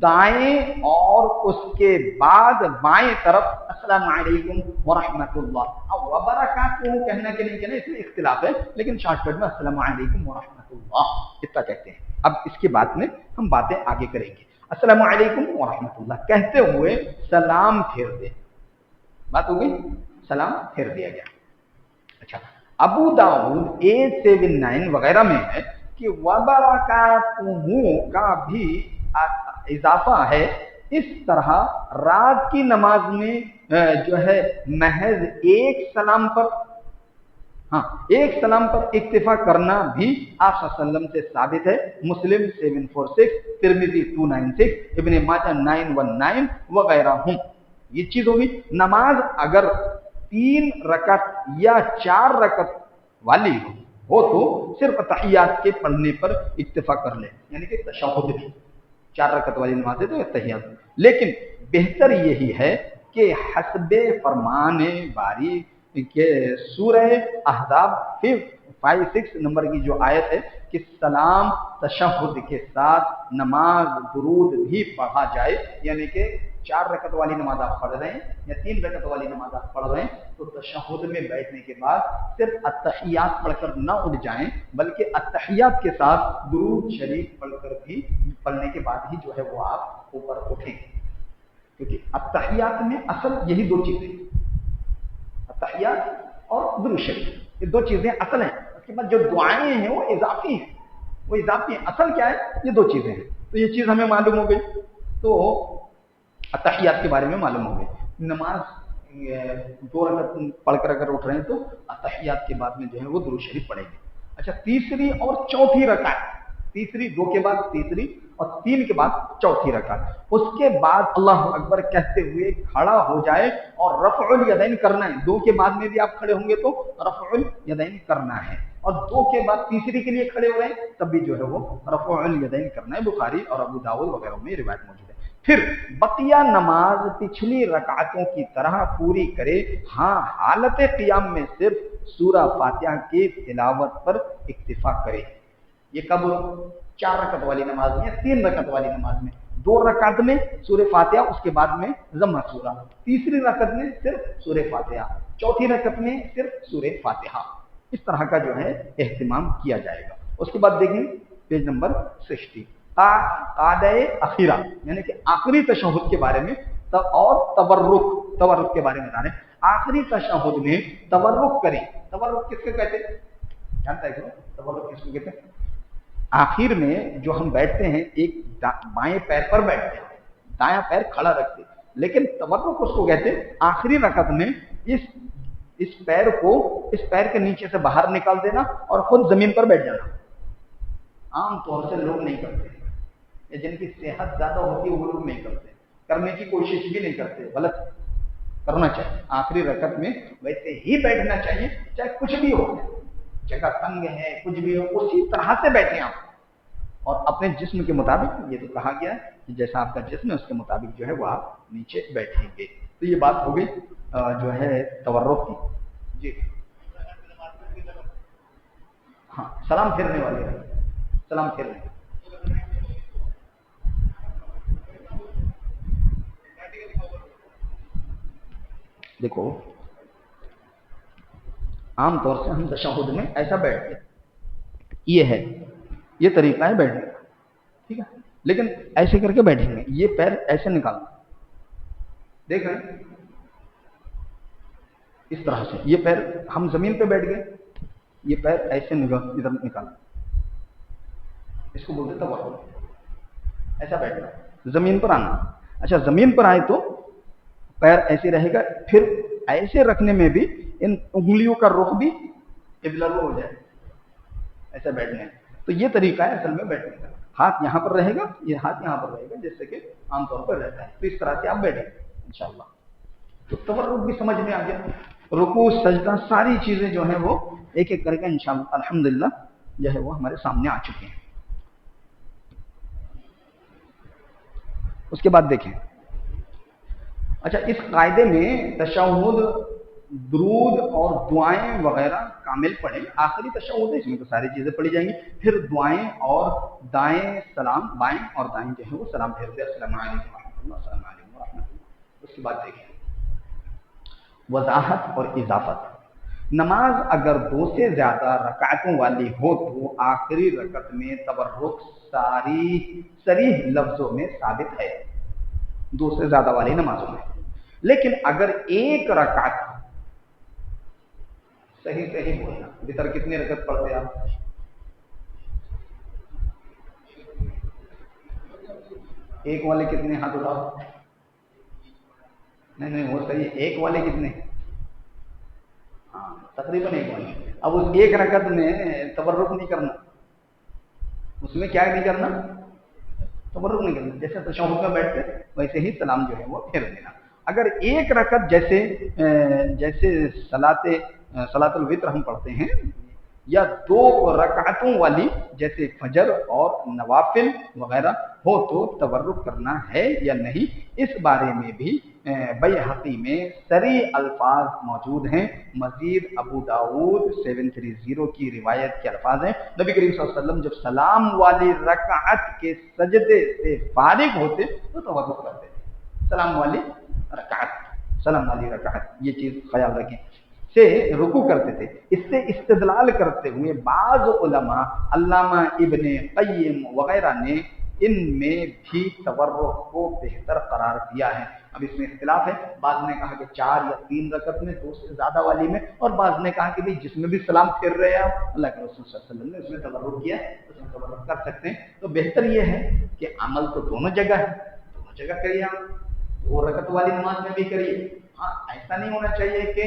दाएं और उसके बाद बाएं तरफ अस्सलामु अलैकुम व रहमतुल्लाह. अब व बरकातुहू कहना कि नहीं कहना इसमें इख्तिलाफ है, लेकिन शॉर्टकट में अस्सलामु अलैकुम व रहमतुल्लाह इतना कहते हैं. अब इसके बाद में हम बातें आगे करेंगे. अस्सलामु अलैकुम व रहमतुल्लाह कहते हुए सलाम फेर दे. बात हो गई, सलाम फेर दिया गया. अच्छा, अबू दाऊद 879 वगैरह में है कि वबरकातुहू का भी इजाफा है. इस तरह रात की नमाज में जो है महज एक सलाम पर, हाँ एक सलाम पर इक्तिफा करना भी आप सल्लम से साबित है. मुस्लिम 746, तिरमिजी 296, इब्ने माजा 919 वगैरह हूँ. ये चीज होगी. नमाज अगर 3 रकत या 4 रकत वाली हो तो सिर्फ तहियात के पढ़ने पर इक्तिफा कर ले, यानी कि तशहुद भी. 4 रकत वाली नमाज है तो तहियात. लेकिन बेहतर यही है कि हस्बे फरमाने बारी के सूरह अहज़ाब 56 नंबर की जो आयत है कि सलाम तशहुद के साथ नमाज दुरूद भी पढ़ा जाए, यानी कि 4 रकत वाली नमाज आप पढ़ रहे हैं या 3 रकत वाली नमाज आप पढ़ रहे हैं तो तशहुद में बैठने के बाद सिर्फ अत्तहियात पढ़कर न उठ जाएं, बल्कि अत्तहियात के साथ दुरूद शरीफ पढ़कर भी पढ़ने के बाद ही जो है वो आप ऊपर उठें. क्योंकि अत्तहियात में असल यही 2 चीजें, अत्तहियात और दुरूद शरीफ, ये 2 चीजें असल हैं. उसके बाद जो दुआएं हैं वो इजाफी हैं, वो इजाफी हैं. असल क्या है, ये 2 चीजें हैं. तो ये चीज हमें मालूम हो गई. तो अत्तहियात के बारे में मालूम हो गई. नमाज 2 रकत पढ़कर अगर उठ रहे हैं तो अत्तहियात के बाद में जो है वो दुरूद शरीफ पढ़ेंगे. अच्छा, तीसरी और चौथी रकात, तीसरी 2 के बाद तीसरी और 3 के बाद चौथी रकात, उसके बाद अल्लाह अकबर कहते हुए खड़ा हो जाए और रफ़उल यदैन करना है. 2 के बाद में भी आप खड़े होंगे तो रफ़उल यदैन करना है, और 2 के बाद तीसरी के लिए खड़े हो रहे हैं तब भी जो है वो रफ़उल यदैन करना है. बुखारी और अबू दाऊद वगैरह में रिवायत मौजूद है. फिर बकिया नमाज पिछली रकातों की तरह पूरी करे. हाँ, हालत क़ियाम में सिर्फ सूरा फातिहा की तिलावत पर इक्तिफा करे. ये कब, 4 रकत वाली नमाज में या 3 रकत वाली नमाज में. 2 रकत में सूरह फातिहा, उसके बाद में ज़म्मा सूरा. तीसरी रकत में सिर्फ सूरह फातिहा, चौथी रकत में सिर्फ सूरह फातिहा. इस तरह का जो है एहतिमाम किया जाएगा. उसके बाद देखें पेज नंबर 60, कादे अखीरा, यानी कि आखिरी तशहुद के बारे में और तवर्रुक के बारे में बता रहे हैं. आखिरी तशहुद में तवर्रुक करें. तवर्रुक किसको कहते हैं, जानता है क्यों तवर्रुक किसको कहते हैं? आखिर में जो हम बैठते हैं एक बाएं पैर पर बैठते हैं, दायां पैर खड़ा रखते हैं, लेकिन तवर्रुक उसको कहते हैं आखिरी रकत में इस पैर को इस पैर के नीचे से बाहर निकाल देना और खुद जमीन पर बैठ जाना. आम तौर से लोग नहीं करते, जिनकी सेहत ज्यादा होती है वो लोग नहीं करते, करने की कोशिश भी नहीं करते, गलत. करना चाहिए। आखिरी रकत में वैसे ही बैठना चाहिए, चाहे कुछ भी हो, जगह तंग है, कुछ भी हो, उसी तरह से बैठे आप, और अपने जिस्म के मुताबिक। ये तो कहा गया है कि जैसा आपका जिस्म है उसके मुताबिक जो है वो आप नीचे बैठेंगे। तो ये बात हो गई जो है तवर्रुक की। जी हाँ, सलाम फेरने वाले, सलाम फेरने, देखो आम तौर से हम तशहुद में ऐसा बैठते हैं, ये है, ये तरीका है बैठने का, ठीक है। लेकिन ऐसे करके बैठेंगे, ये पैर ऐसे निकालना, देख रहे हैं, इस तरह से ये पैर, हम जमीन पे बैठ गए, ये पैर ऐसे निकाल, इधर निकालना, इसको बोलते तवर्रुक। ऐसा बैठना, जमीन पर आना। अच्छा, जमीन पर आए तो पैर ऐसे रहेगा, फिर ऐसे रखने में भी इन उंगलियों का रुख भी इबलर हो जाए, ऐसा बैठने। तो ये तरीका है असल में बैठने का। हाथ यहाँ पर रहेगा, ये हाथ यहाँ पर रहेगा, जैसे कि आमतौर पर रहता है। तो इस तरह से आप बैठेंगे इंशाअल्लाह। तो तवर्रुक भी समझ में आ गया। रुकू सजदा सारी चीजें जो है वो एक एक करके इंशाअल्लाह अल्हम्दुलिल्लाह जो है वो हमारे सामने आ चुके हैं। उसके बाद देखें, अच्छा, इस कायदे में तशहुद, दुरूद और दुआएं वगैरह कामिल पढ़ें। आखिरी तशहुद है, इसमें तो सारी चीजें पढ़ी जाएंगी। फिर दुआएं और दाएं सलाम, बाएं और दाएं जो है वो सलाम फेर दे, अस्सलाम वालेकुम रहमतुल्लाह, अस्सलाम वालेकुम रहमतुल्लाह। उसके बाद देखें वजाहत और इजाफत। नमाज अगर 2 से ज्यादा रकातों वाली हो तो आखिरी रकत में तवर्रुक सरीह लफ्जों में साबित है, 2 से ज्यादा वाली नमाजों में। लेकिन अगर एक रकात, सही सही बोलना, वितर कितनी रकत पढ़ते आप? एक वाले कितने, हाथ उठाओ। नहीं वो सही है, एक वाले कितने? हाँ, तकरीबन एक वाले। अब उस एक रकत में तवर्रुक नहीं करना, उसमें क्या नहीं करना, तवर्रुक नहीं करना। जैसे तशहुद में बैठते वैसे ही सलाम जो है वो फेर देना। अगर एक रकत जैसे सलातुल वित्र हम पढ़ते हैं, या 2 रकातों वाली जैसे फजर और नवाफिल वगैरह हो तो तवर्रुक करना है या नहीं, इस बारे में भी बैहक़ी में सरी अल्फाज मौजूद हैं। मजीद अबू दाऊद 730 की रिवायत के अल्फाज हैं, नबी करीम सल्लल्लाहु अलैहि वसल्लम जब सलाम वाली रकात के सजदे से फारिग होते तो तवर्रुक करते थे। सलाम वाली रकात, ये चीज ख्याल रखें, से रुकू करते थे। इससे इस्तिदलाल करते हुए बाज़ उलमा, अल्लामा इब्ने क़य्यिम वगैरह ने इनमें भी तवर्रुक को बेहतर करार दिया है। अब इसमें इख्तिलाफ है, बाज़ ने कहा कि 4 या 3 रकत में, 2 से ज्यादा वाली में, और बाज़ ने कहा कि भाई जिसमें भी सलाम फेर रहे हैं आप, अल्लाह के रसूल सल्लल्लाहु अलैहि वसल्लम ने उसमें तवर्रुक किया है, उसमें तवर्रुक कर सकते हैं। तो बेहतर यह है कि अमल तो दोनों जगह है, दोनों जगह करिए आप, 2 रकत वाली नमाज में भी करिए। हाँ, ऐसा नहीं होना चाहिए कि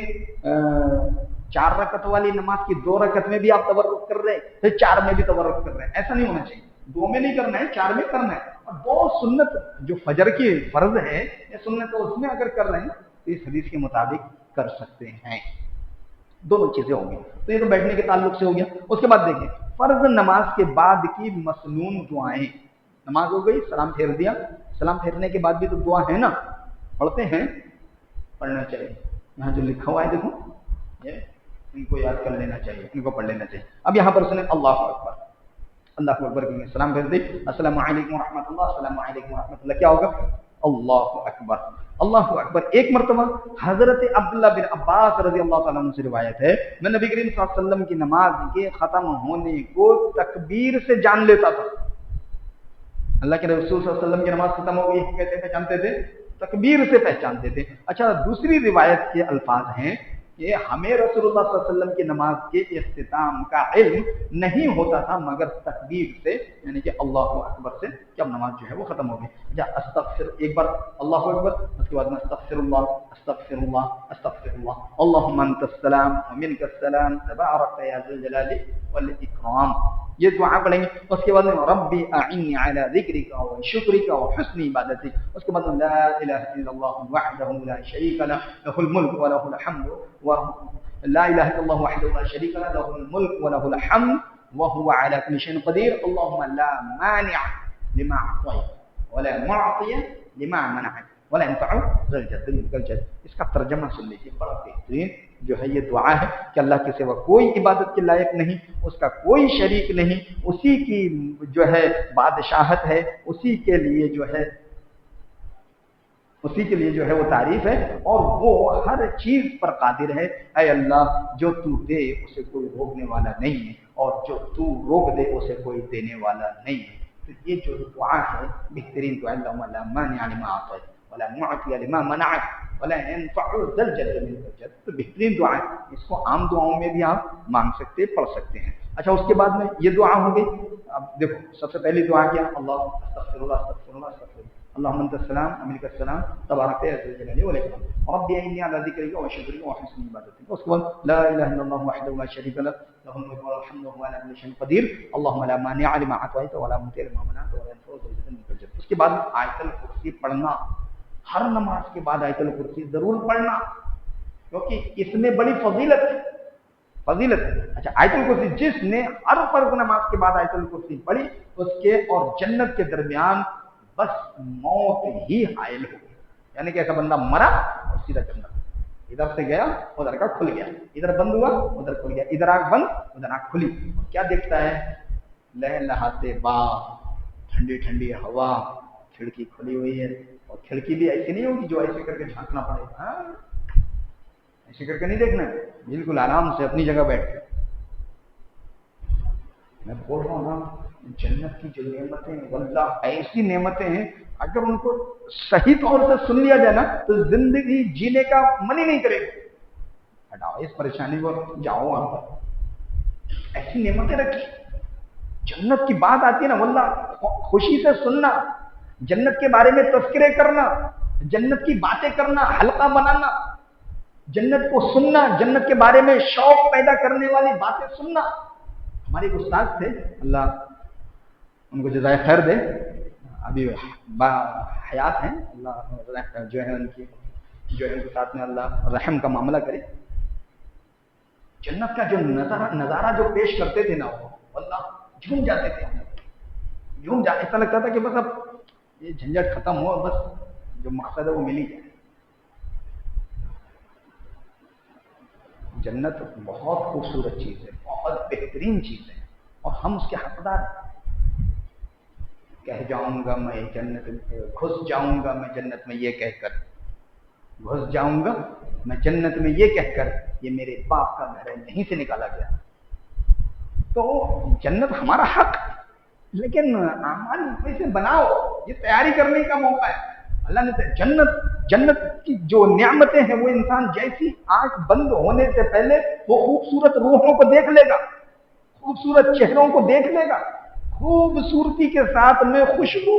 4 रकत वाली नमाज की 2 रकत में भी आप तवर्रुक कर रहे हैं, फिर 4 में भी तवर्रुक कर रहे हैं, ऐसा नहीं होना चाहिए। 2 में नहीं करना है, 4 में करना है। और 2 सुन्नत जो फजर की फर्ज है या सुन्नत है, उसमें अगर कर रहे हैं तो इस हदीस के मुताबिक कर सकते हैं। दोनों चीजें होंगी। तो ये तो बैठने के ताल्लुक से हो गया। उसके बाद देखिए, फर्ज नमाज के बाद की मसनून दुआएं। नमाज हो गई, सलाम फेर दिया, सलाम फेरने के बाद भी तो दुआ है ना, पढ़ते हैं, पढ़ना चाहिए। यहाँ जो लिखा हुआ है देखो, ये इनको याद कर लेना चाहिए, इनको पढ़ लेना चाहिए। अब यहाँ पर सुने अल्लाह अकबर, अल्लाह अकबर कहेंगे, सलाम भेज दे, अस्सलामु अलैकुम रहमतुल्लाह, अस्सलामु अलैकुम रहमतुल्लाह, क्या होगा? अल्लाहु अकबर, अल्लाहु अकबर। एक मरतबा हजरत अब्दुल्लाह बिन अब्बास रज़ी अल्लाह तआला अन्हु से रिवायत है, मैं नबी करीम सल्लल्लाहु अलैहि वसल्लम की नमाज के खत्म होने को तकबीर से जान लेता था। अल्लाह के रसूल सल्लल्लाहु अलैहि वसल्लम की नमाज खत्म हो गई, कैसे पहचानते थे? तकबीर से पहचानते थे। अच्छा, दूसरी रिवायत के अल्फाज हैं कि हमें रसूलुल्लाह सल्लल्लाहु अलैहि वसल्लम की नमाज के इख्तिताम का इल्म नहीं होता था मगर तकबीर से, यानी कि अल्लाहु अकबर से, कि अब नमाज जो है वो खत्म हो गई। अच्छा, अस्तगफिर, एक बार अल्लाहु अकबर, उसके बाद में अस्तगफिरुल्लाह, अस्तगफिरुल्लाह, अस्तगफिरुल्लाह, अल्लाहुम्मा अंतस सलाम व मिनकस सलाम, तबारकत या ज़ुल जलाली वल इकराम। ये दुआ पढ़ेंगे। उसके बाद में रब्बी अइन्नी अला ज़िक्रिका व शुक्रिका व हुस्नि इबादतिक। उसके बाद में ला इलाहा इल्लल्लाह वहदहु ला शरीका लह लहुल मुल्क व लहुल हम्द व ला इलाहा इल्लल्लाह वहदहु ला शरीका लह लहुल मुल्क व लहुल हम्द व हुवा अला कुल्लि शैइन क़दीर। अल्लाहुम्मा ला मानिअ लिमा अअतैत व ला मुअतिय लिमा मनअत व ला यंफअु ज़ल जद्दि मिनकल जद्द। इसका तर्जुमा सुन लीजिए, बड़ा बेहतरीन जो है ये दुआ है कि अल्लाह के सिवा कोई इबादत के लायक नहीं, उसका कोई शरीक नहीं, उसी की जो है बादशाहत है, उसी के लिए जो है वो तारीफ है और वो हर चीज पर कादिर है। ऐ अल्लाह जो तू दे उसे कोई रोकने वाला नहीं है और जो तू रोक दे उसे कोई देने वाला नहीं है। तो ये जो दुआ है बेहतरीन दुआ, अल्लाहुम्मा ला मानिअ लिमा अअतैत वला मुअतिय लिमा मनअत वला यंफअु ज़ल जद्दि मिनकल जद्द। तो बेहतरीन दुआ है, इसको आम दुआओं में भी आप मांग सकते, पढ़ सकते हैं। अच्छा, उसके बाद में ये दुआ हो गई। अब देखो, सबसे पहली दुआ क्या, अल्लाह अस्तगफिरुल्लाह अस्तगफिरुल्लाह अस्तगफिरुल्लाह अल्लाहुम्मा अंतस सलाम व मिनकस सलाम तबारकता या ज़ल जलाली वल इकराम रब्बी अइन्नी अला ज़िक्रिका व शुक्रिका व हुस्नि इबादतिक। उसके बाद ला इलाहा इल्लल्लाह वहदहु ला शरीका लह लहुल मुल्कु व लहुल हम्दु व हुवा अला कुल्लि शैइन क़दीर। अल्लाहुम्मा ला मानिअ लिमा अअतैत व ला मुअतिय लिमा मनअत व ला यंफअु ज़ल जद्दि मिनकल जद्द। उसके बाद आयतुल कुर्सी पढ़ना, हर नमाज के बाद आयतुल कुर्सी जरूर पढ़ना, क्योंकि इसमें बड़ी फजीलत है। अच्छा, आयतुल कुर्सी जिसने हर फर्ज नमाज के बाद आयतुल कुर्सी पढ़ी उसके और जन्नत के दरमियान बस मौत ही हायल हो गई। यानी कि ऐसा बंदा मरा और सीधा जन्नत, इधर से गया उधर का खुल गया, इधर बंद हुआ उधर खुल गया, इधर आंख बंद उधर आंख खुली। और क्या देखता है, लहलहाते बाग, ठंडी ठंडी हवा, खिड़की खुली हुई है। और खिड़की भी ऐसी नहीं होगी जो ऐसे करके झांकना पड़ेगा, हाँ ऐसे करके नहीं देखना है, बिल्कुल आराम से अपनी जगह बैठ के। मैं बोल रहा हूँ ना, जन्नत की जो नेमतें हैं वल्लाह ऐसी नेमतें हैं, अगर उनको सही तौर से सुन लिया जाए ना तो जिंदगी जीने का मन ही नहीं करेगा। हटाओ इस परेशानी को, जाओ वहां पर, ऐसी नेमतें रखी। जन्नत की बात आती है ना वल्लाह खुशी से सुनना, जन्नत के बारे में तज़किरे करना, जन्नत की बातें करना, हल्का बनाना, जन्नत को सुनना, जन्नत के बारे में शौक पैदा करने वाली बातें सुनना। हमारे एक उस्ताद थे, अल्लाह उनको जज़ाए खैर दे, अभी हयात हैं, अल्लाह जो है उनके साथ में अल्लाह रहम का मामला करे। जन्नत का जो नज़ारा जो पेश करते थे ना, वो अल्लाह झूम जाते थे, ऐसा लगता था कि बस अब ये झंझट खत्म हो, बस जो मकसद है वो मिल ही जाए। जन्नत बहुत खूबसूरत चीज है, बहुत बेहतरीन चीज है और हम उसके हकदार हैं। कह जाऊंगा मैं जन्नत में, घुस जाऊंगा मैं जन्नत में ये कहकर, घुस जाऊंगा मैं जन्नत में ये कहकर, ये मेरे बाप का घर है, यहीं से निकाला गया। तो जन्नत हमारा हक, लेकिन अमाल कैसे बनाओ, ये तैयारी करने का मौका है। अल्लाह ने जन्नत की जो नियामतें हैं वो इंसान जैसी आंख बंद होने से पहले वो खूबसूरत रूहों को देख लेगा, खूबसूरत चेहरों को देख लेगा, खूबसूरती के साथ में खुशबू,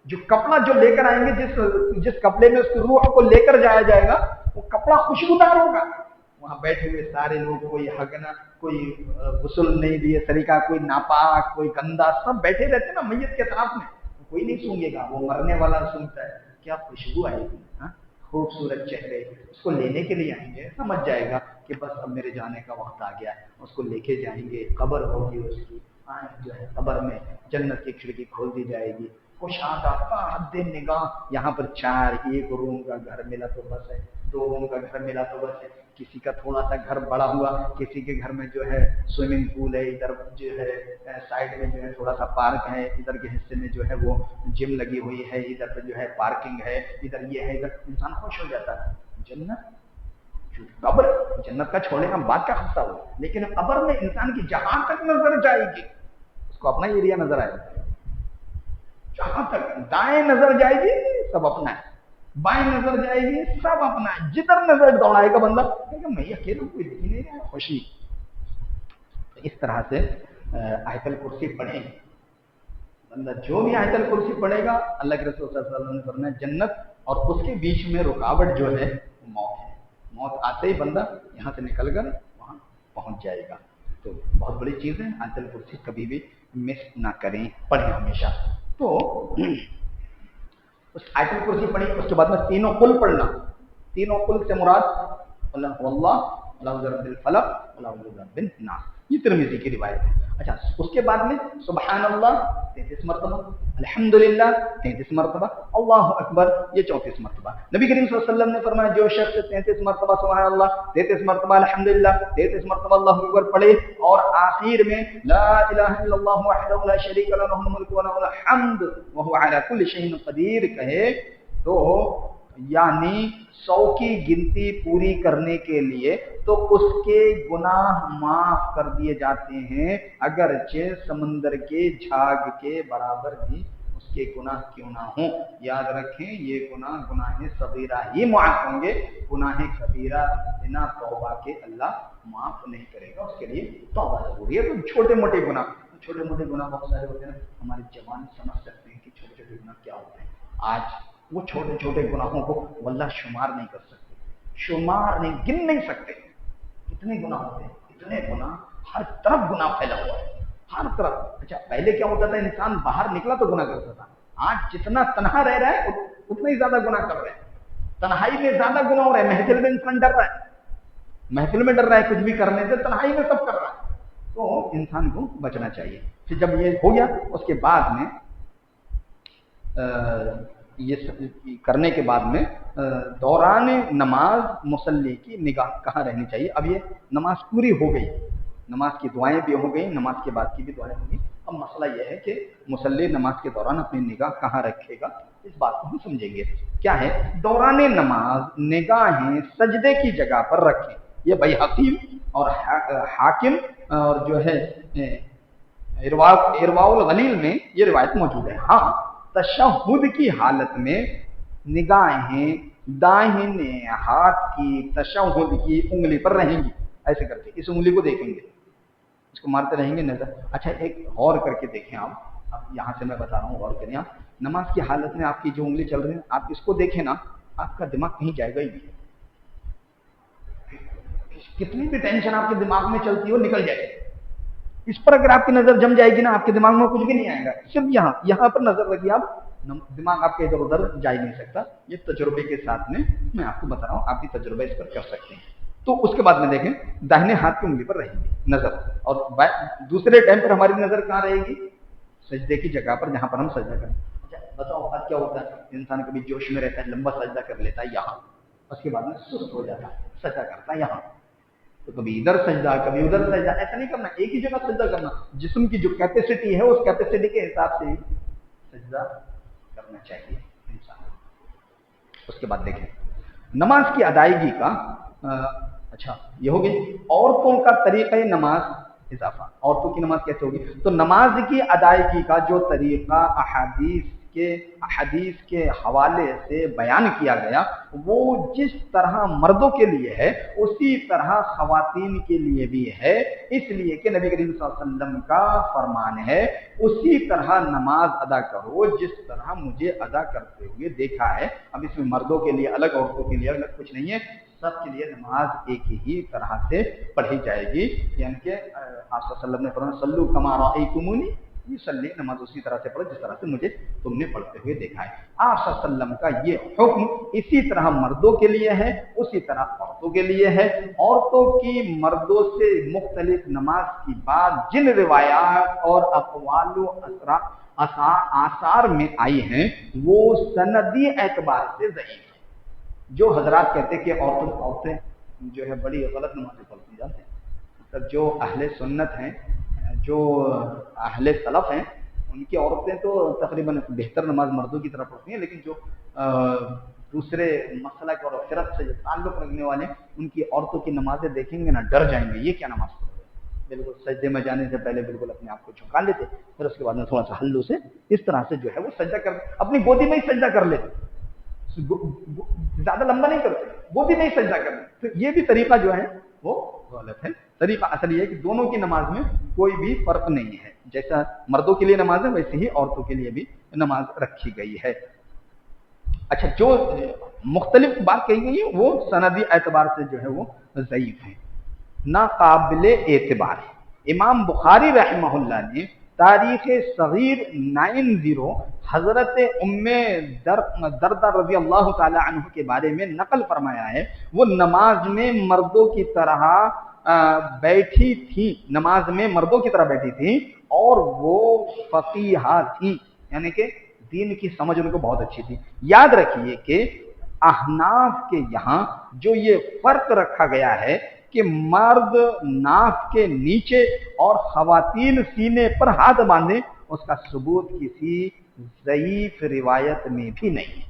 जो कपड़ा जो लेकर आएंगे, जिस कपड़े में उसकी रूह को लेकर जाया जाएगा वो कपड़ा खुशबूदार होगा। वहां बैठे हुए सारे लोग, कोई हगना, कोई गुस्ल नहीं दिए तरीका, कोई नापाक, कोई गंदा, सब बैठे रहते ना मैयत के तरफ में, कोई नहीं सूंघेगा, वो मरने वाला सूंघता है। क्या खुशबू आएगी, खूबसूरत चेहरे, उसको लेने के लिए आएंगे, समझ जाएगा कि बस अब मेरे जाने का वक्त आ गया। उसको लेके जाएंगे, कब्र होगी उसकी, जो है कब्र में जन्नत की खिड़की खोल दी जाएगी, कुशादा हद्दे निगाह, यहाँ पर 4 एक रूम का घर मिला तो बस है, 2 रूम का घर मिला तो बस है, किसी का थोड़ा सा घर बड़ा हुआ, किसी के घर में जो है स्विमिंग पूल है, इधर जो है साइड में जो है थोड़ा सा पार्क है, इधर के हिस्से में जो है वो जिम लगी हुई है, इधर पे जो है पार्किंग है, इधर ये है, इधर इंसान खुश हो जाता है। जन्नत, कब्र, जन्नत का छोड़े हम बात का खस्ता हो, लेकिन कब्र में इंसान की जहां तक नजर जाएगी उसको अपना एरिया नजर आएगा, जहां तक दाएं नजर जाएगी सब अपना है, बाएं नजर जाएगी सब अपना है, जिधर नजर दौड़ाएगा बंदा क्योंकि मैं अकेला, कोई दिख नहीं रहा, खुशी। तो इस तरह से आयतल कुर्सी पढ़ेंगे, बंदा जो भी आयतल कुर्सी पढ़ेगा, अल्लाह के रसूल सल्लल्लाहु अलैहि वसल्लम ने फरमाया जन्नत और उसके बीच में रुकावट जो है मौत है, मौत आते ही बंदा यहाँ से निकल कर वहां पहुंच जाएगा। تو بہت بڑی چیز ہے، آیت الکرسی کبھی بھی مس نہ کریں، پڑھیں ہمیشہ۔ تو اس آیت الکرسی پڑھی، اس کے بعد میں تینوں قل پڑھنا۔ تینوں قل سے مراد قل هو اللہ، قل اعوذ برب الفلق، قل اعوذ برب الناس، یہ ترمذی کی روایت ہے۔ اچھا، اس کے بعد میں سبحان اللہ 33 مرتبہ، الحمدللہ 33 مرتبہ، اللہ اکبر یہ 34 مرتبہ۔ نبی کریم صلی اللہ علیہ وسلم نے فرمایا جو شخص 33 مرتبہ سبحان اللہ، 33 مرتبہ الحمدللہ، 33 مرتبہ اللہ اکبر پڑھے اور آخر میں لا الہ الا اللہ وحدہ لا شریک لہ لہ الملک و لہ الحمد وهو علی کل شیء قدیر کہے، تو یعنی 100 کی گنتی پوری کرنے کے لیے تو اس کے گناہ معاف کر دیے جاتے ہیں، اگرچہ سمندر کے جھاگ کے برابر بھی اس کے گناہ کیوں نہ ہوں۔ یاد رکھیں یہ گناہ صغیرہ ہی معاف ہوں گے، گناہ کبیرہ بنا توبہ کے اللہ معاف نہیں کرے گا، اس کے لیے توبہ ضروری ہے۔ تو چھوٹے موٹے گناہ بہت سارے ہوتے ہیں، ہمارے جوان سمجھ سکتے ہیں کہ چھوٹے چھوٹے گناہ کیا ہوتے ہیں۔ آج وہ چھوٹے چھوٹے گناہوں کو واللہ شمار نہیں کر سکتے، گن نہیں سکتے، کتنے گناہ ہوتے ہیں، اتنے گناہ، ہر طرف گناہ پھیلا ہوا ہے، ہر طرف۔ اچھا پہلے کیا ہوتا تھا، انسان باہر نکلا تو گناہ کرتا تھا، آج جتنا تنہا رہ رہا ہے اتنا ہی زیادہ گناہ کر رہے ہیں، تنہائی میں زیادہ گناہ ہو رہا ہے۔ محفل میں انسان ڈر رہا ہے، محفل میں ڈر رہا ہے کچھ بھی کرنے سے، تنہائی میں سب کر رہا ہے، تو انسان کو بچنا چاہیے۔ پھر جب یہ ہو گیا اس کے بعد میں یہ کرنے کے بعد میں دوران نماز مصلی کی نگاہ کہاں رہنی چاہیے۔ اب یہ نماز پوری ہو گئی، نماز کی دعائیں بھی ہو گئی، نماز کے بعد کی بھی دعائیں ہوں گی، اب مسئلہ یہ ہے کہ مصلی نماز کے دوران اپنی نگاہ کہاں رکھے گا، اس بات کو ہم سمجھیں گے۔ کیا ہے، دوران نماز نگاہیں سجدے کی جگہ پر رکھیں، یہ بیہقی اور حاکم اور جو ہے ارواء الغلیل میں یہ روایت موجود ہے۔ ہاں تشہد کی حالت میں نگاہیں داہنے ہاتھ کی تشہد کی انگلی پر رہیں گی، ایسے کر کے اس انگلی کو دیکھیں گے، اس کو مارتے رہیں گے نظر۔ اچھا ایک غور کر کے دیکھیں آپ، اب یہاں سے میں بتا رہا ہوں، غور کریں آپ، نماز کی حالت میں آپ کی جو انگلی چل رہی ہے، آپ اس کو دیکھیں نا، آپ کا دماغ کہیں جائے گا ہی نہیں، کتنی بھی ٹینشن آپ کے دماغ میں چلتی ہو نکل جائے گی، اس پر اگر آپ کی نظر جم جائے گی نا، آپ کے دماغ میں کچھ بھی نہیں آئے گا، صرف یہاں پر نظر رکھیے آپ، دماغ آپ کے ادھر ادھر جا ہی نہیں سکتا۔ یہ تجربے کے ساتھ میں آپ کو بتا رہا ہوں، آپ بھی تجربہ اس پر کر سکتے ہیں۔ تو اس کے بعد میں دیکھیں داہنے ہاتھ کی انگلی پر رہے گی نظر، اور دوسرے ٹائم پر ہماری نظر کہاں رہے گی، سجدے کی جگہ پر جہاں پر ہم سجدہ کریں۔ اچھا بتاؤ اب کیا ہوتا ہے، انسان کبھی جوش میں رہتا ہے، لمبا سجدہ کر لیتا ہے یہاں، اس کے بعد میں سست ہو جاتا ہے، سجدہ کرتا ہے یہاں، تو کبھی ادھر سجدہ کبھی ادھر سجدہ، ایسا نہیں کرنا، ایک ہی جگہ سجدہ کرنا، جسم کی جو کیپیسٹی ہے اس کیپیسٹی کے حساب سے ہی سجدہ کرنا چاہیے انسان۔ اس کے بعد دیکھیں نماز کی ادائیگی کا اچھا یہ ہوگی عورتوں کا طریقہ نماز اضافہ، عورتوں کی نماز کیسے ہوگی، تو نماز کی ادائیگی کا جو طریقہ احادیث کے حوالے سے بیان کیا گیا، وہ جس طرح مردوں کے لیے ہے اسی طرح خواتین کے لیے بھی ہے، اس لیے کہ نبی کریم صلی اللہ علیہ وسلم کا فرمان ہے اسی طرح نماز ادا کرو جس طرح مجھے ادا کرتے ہوئے دیکھا ہے۔ اب اس میں مردوں کے لیے الگ، عورتوں کے لیے الگ کچھ نہیں ہے، سب کے لیے نماز ایک ہی طرح سے پڑھی جائے گی، یعنی کہ آپ صلی اللہ علیہ وسلم نے فرمایا صلو کما رأیتمونی یصلی، نماز اسی طرح سے پڑھو جس طرح سے مجھے تم نے پڑھتے ہوئے دیکھا ہے۔ آپ صلی اللہ علیہ وسلم کا یہ حکم اسی طرح مردوں کے لیے ہے اسی طرح عورتوں کے لیے ہے۔ عورتوں کی مردوں سے مختلف نماز کی بات جن روایات اور اقوال و آثار میں آئی ہیں وہ سندی اعتبار سے ضعیف ہے۔ جو حضرات کہتے کہ عورتیں جو ہے بڑی غلط نمازیں پڑھتی جاتے ہیں، مطلب جو اہل سنت ہیں، جو اہل سلف ہیں، ان کی عورتیں تو تقریباً بہتر نماز مردوں کی طرح پڑھتی ہیں، لیکن جو دوسرے مسلک اور فرق سے جو تعلق رکھنے والے ان کی عورتوں کی نمازیں دیکھیں گے نا ڈر جائیں گے، یہ کیا نماز پڑھ رہے ہیں، بالکل سجدے میں جانے سے پہلے بالکل اپنے آپ کو جھکا لیتے، پھر اس کے بعد میں تھوڑا سا ہلو سے اس طرح سے جو ہے وہ سجدہ کر اپنی گودی میں ہی سجدہ کر لیتے، زیادہ لمبا نہیں کرتے، گودی میں ہی سجدہ کرتے۔ تو یہ بھی طریقہ جو ہے وہ غلط ہے۔ طریقہ اصل یہ ہے کہ دونوں کی نماز میں کوئی بھی فرق نہیں ہے، جیسا مردوں کے لیے نماز ہے ویسے ہی عورتوں کے لیے بھی نماز رکھی گئی ہے۔ اچھا جو مختلف بات کہی گئی ہے وہ سندی اعتبار سے جو ہے وہ ضعیف ہے، ناقابل اعتبار ہے۔ امام بخاری رحمہ اللہ نے تاریخ صغیر 90 حضرت ام دردہ رضی اللہ تعالی عنہ کے بارے میں نقل فرمایا ہے، وہ نماز میں مردوں کی طرح بیٹھی تھی، نماز میں مردوں کی طرح بیٹھی تھی، اور وہ فقیہہ تھی، یعنی کہ دین کی سمجھ ان کو بہت اچھی تھی۔ یاد رکھیے کہ احناف کے یہاں جو یہ فرق رکھا گیا ہے کہ مرد ناف کے نیچے اور خواتین سینے پر ہاتھ باندھیں، اس کا ثبوت کسی ضعیف روایت میں بھی نہیں ہے۔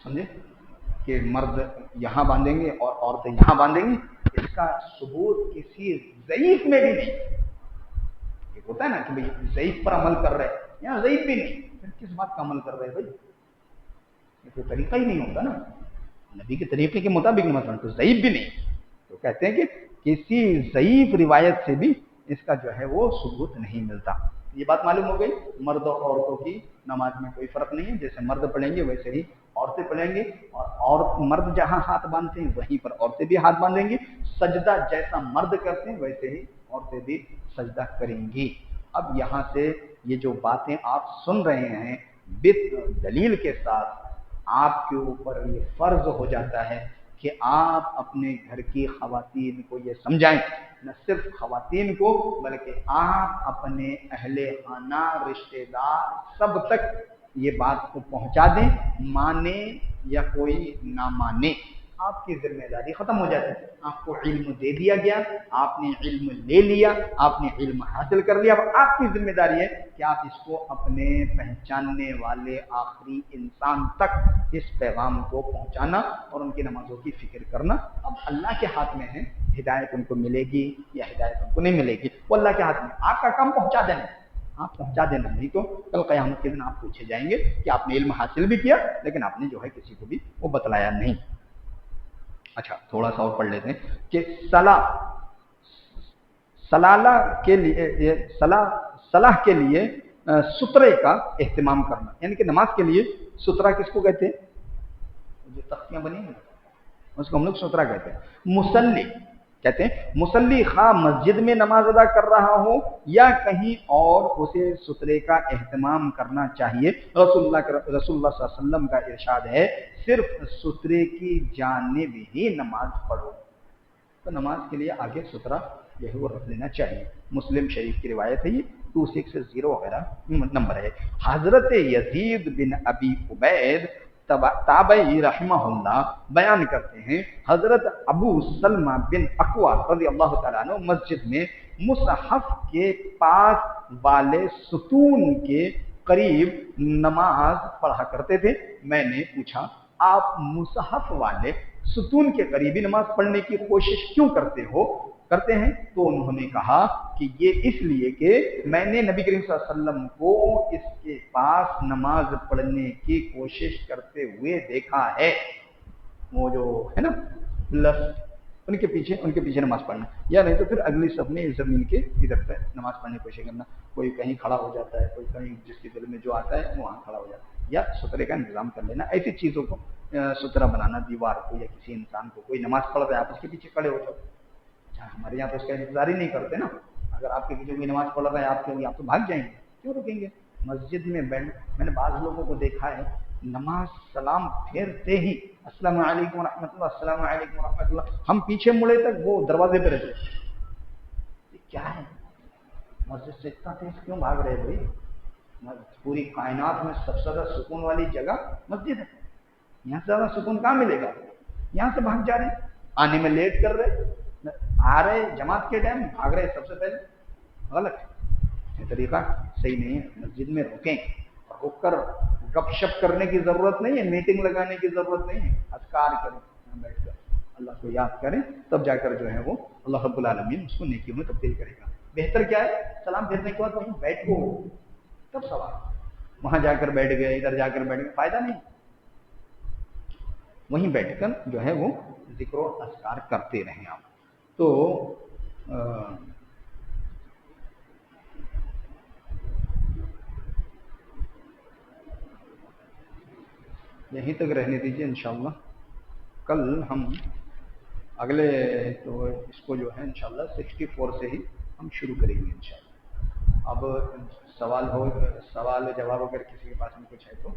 سمجھے کہ مرد یہاں باندھیں گے اور عورتیں یہاں باندھیں گی، اس کا ثبوت کسی ضعیف میں بھی نہیں۔ ایک ہوتا ہے نا کہ بھئی ضعیف پر عمل کر رہے، یہاں ضعیف بھی نہیں، پھر کس بات کا عمل کر رہے بھائی؟ یہ کوئی طریقہ ہی نہیں ہوتا نا، نبی کے طریقے کے مطابق نماز پڑھنا، تو ضعیف بھی نہیں۔ تو کہتے ہیں کہ کسی ضعیف روایت سے بھی اس کا جو ہے وہ ثبوت نہیں ملتا۔ یہ بات معلوم ہو گئی، مرد اور عورتوں کی نماز میں کوئی فرق نہیں ہے، جیسے مرد پڑھیں گے ویسے ہی عورتیں پڑھیں گے، اور مرد جہاں ہاتھ باندھتے ہیں وہیں پر عورتیں بھی ہاتھ باندھیں گی، سجدہ جیسا مرد کرتے ہیں ویسے ہی عورتیں بھی سجدہ کریں گی۔ اب یہاں سے یہ جو باتیں آپ سن رہے ہیں دلیل کے ساتھ، آپ کے اوپر یہ فرض ہو جاتا ہے کہ آپ اپنے گھر کی خواتین کو یہ سمجھائیں، نہ صرف خواتین کو بلکہ آپ اپنے اہل خانہ، رشتہ دار سب تک یہ بات کو پہنچا دیں، مانے یا کوئی نہ مانے، آپ کی ذمہ داری ختم ہو جاتی ہے۔ آپ کو علم دے دیا گیا، آپ نے علم لے لیا، آپ نے علم حاصل کر لیا، اب آپ کی ذمہ داری ہے کہ آپ اس کو اپنے پہچاننے والے آخری انسان تک اس پیغام کو پہنچانا اور ان کی نمازوں کی فکر کرنا۔ اب اللہ کے ہاتھ میں ہے، ہدایت ان کو ملے گی یا ہدایت ان کو نہیں ملے گی، وہ اللہ کے ہاتھ میں۔ آپ کا کام پہنچا دینا، آپ پہنچا دینا، نہیں تو کل قیامت کے دن آپ پوچھے جائیں گے کہ آپ نے علم حاصل بھی کیا لیکن آپ نے جو ہے کسی کو بھی وہ بتلایا نہیں۔ اچھا تھوڑا سا اور پڑھ لیتے ہیں کہ سلالہ کے لیے صلاح کے لیے سترے کا اہتمام کرنا، یعنی کہ نماز کے لیے سترہ کس کو کہتے ہیں؟ جو تختیاں بنی ہیں اس کو ہم لوگ سترہ کہتے ہیں۔ مصلی کہتے ہیں مصلی خواہ مسجد میں نماز ادا کر رہا ہو یا کہیں اور، اسے سترے کا اہتمام کرنا چاہیے۔ رسول اللہ صلی اللہ علیہ وسلم کا ارشاد ہے صرف سترے کی جانب ہی نماز پڑھو، تو نماز کے لیے آگے سترہ جو ہے وہ رکھ لینا چاہیے۔ مسلم شریف کی روایت ہے، یہ 260 وغیرہ نمبر ہے۔ حضرت یزید بن ابی عبید تابعی رحمہ اللہ بیان کرتے ہیں، حضرت ابو سلمہ بن اقوا رضی اللہ تعالیٰ عنہ مسجد میں مصحف کے پاس والے ستون کے قریب نماز پڑھا کرتے تھے۔ میں نے پوچھا آپ مصحف والے ستون کے قریبی نماز پڑھنے کی کوشش کیوں کرتے ہیں؟ تو انہوں نے کہا کہ یہ اس لیے کہ میں نے نبی کریم صلی اللہ علیہ وسلم کو اس کے پاس نماز پڑھنے کی کوشش کرتے ہوئے دیکھا ہے۔ وہ جو ہے نا پلس ان کے پیچھے نماز پڑھنا، یا نہیں تو پھر اگلی صف میں زمین کے ادھر پہ نماز پڑھنے کی کوشش کرنا، کوئی کہیں کھڑا ہو جاتا ہے، کوئی کہیں جس کے دل میں جو آتا ہے وہاں کھڑا ہو جاتا ہے، یا سترے کا انتظام کر لینا۔ ایسی چیزوں کو سترہ بنانا، دیوار کو یا کسی انسان کو، کوئی نماز پڑھ رہا ہے آپ اس کے پیچھے کھڑے ہو جاؤ۔ اچھا ہمارے یہاں تو اس کا انتظار ہی نہیں کرتے نا، اگر آپ کے پیچھے کوئی نماز پڑھ رہا ہے آپ تو بھاگ جائیں گے، کیوں رکیں گے؟ مسجد میں میں نے بعض لوگوں کو دیکھا ہے نماز سلام پھیرتے ہی السلام علیکم ورحمۃ اللہ، السلام علیکم ورحمۃ اللہ، ہم پیچھے مڑے تک وہ دروازے پہ رہتے۔ یہ کیا ہے؟ مسجد سے اتنا تیز کیوں بھاگ رہے بھائی؟ پوری کائنات میں سب سے زیادہ سکون والی جگہ مسجد ہے، یہاں سے زیادہ سکون کہاں ملے گا؟ یہاں سے بھاگ جا رہے ہیں، آنے میں لیٹ کر رہے، آ رہے جماعت کے ٹائم بھاگ رہے سب سے پہلے، غلط ہے، یہ طریقہ صحیح نہیں ہے۔ مسجد میں رکیں، رک کر گپ شپ کرنے کی ضرورت نہیں ہے، میٹنگ لگانے کی ضرورت نہیں ہے، اذکار کریں بیٹھ کر، اللہ کو یاد کریں، تب جا کر جو ہے وہ اللہ رب العالمین اس کو نیکیوں میں تبدیل کرے گا۔ بہتر کیا ہے؟ سلام پھیرنے کے بعد وہیں بیٹھو، تب سوال، وہاں جا کر بیٹھ گئے، ادھر جا کر بیٹھ گئے، فائدہ نہیں، وہیں بیٹھ کر جو ہے وہ ذکر و اذکار کرتے رہیں آپ۔ تو یہیں تک رہنے دیجیے، انشاءاللہ کل ہم अगले तो इसको जो है इंशाल्लाह 64 से ही हम शुरू करेंगे इंशाल्लाह। अब सवाल जवाब अगर किसी के पास में कुछ है तो।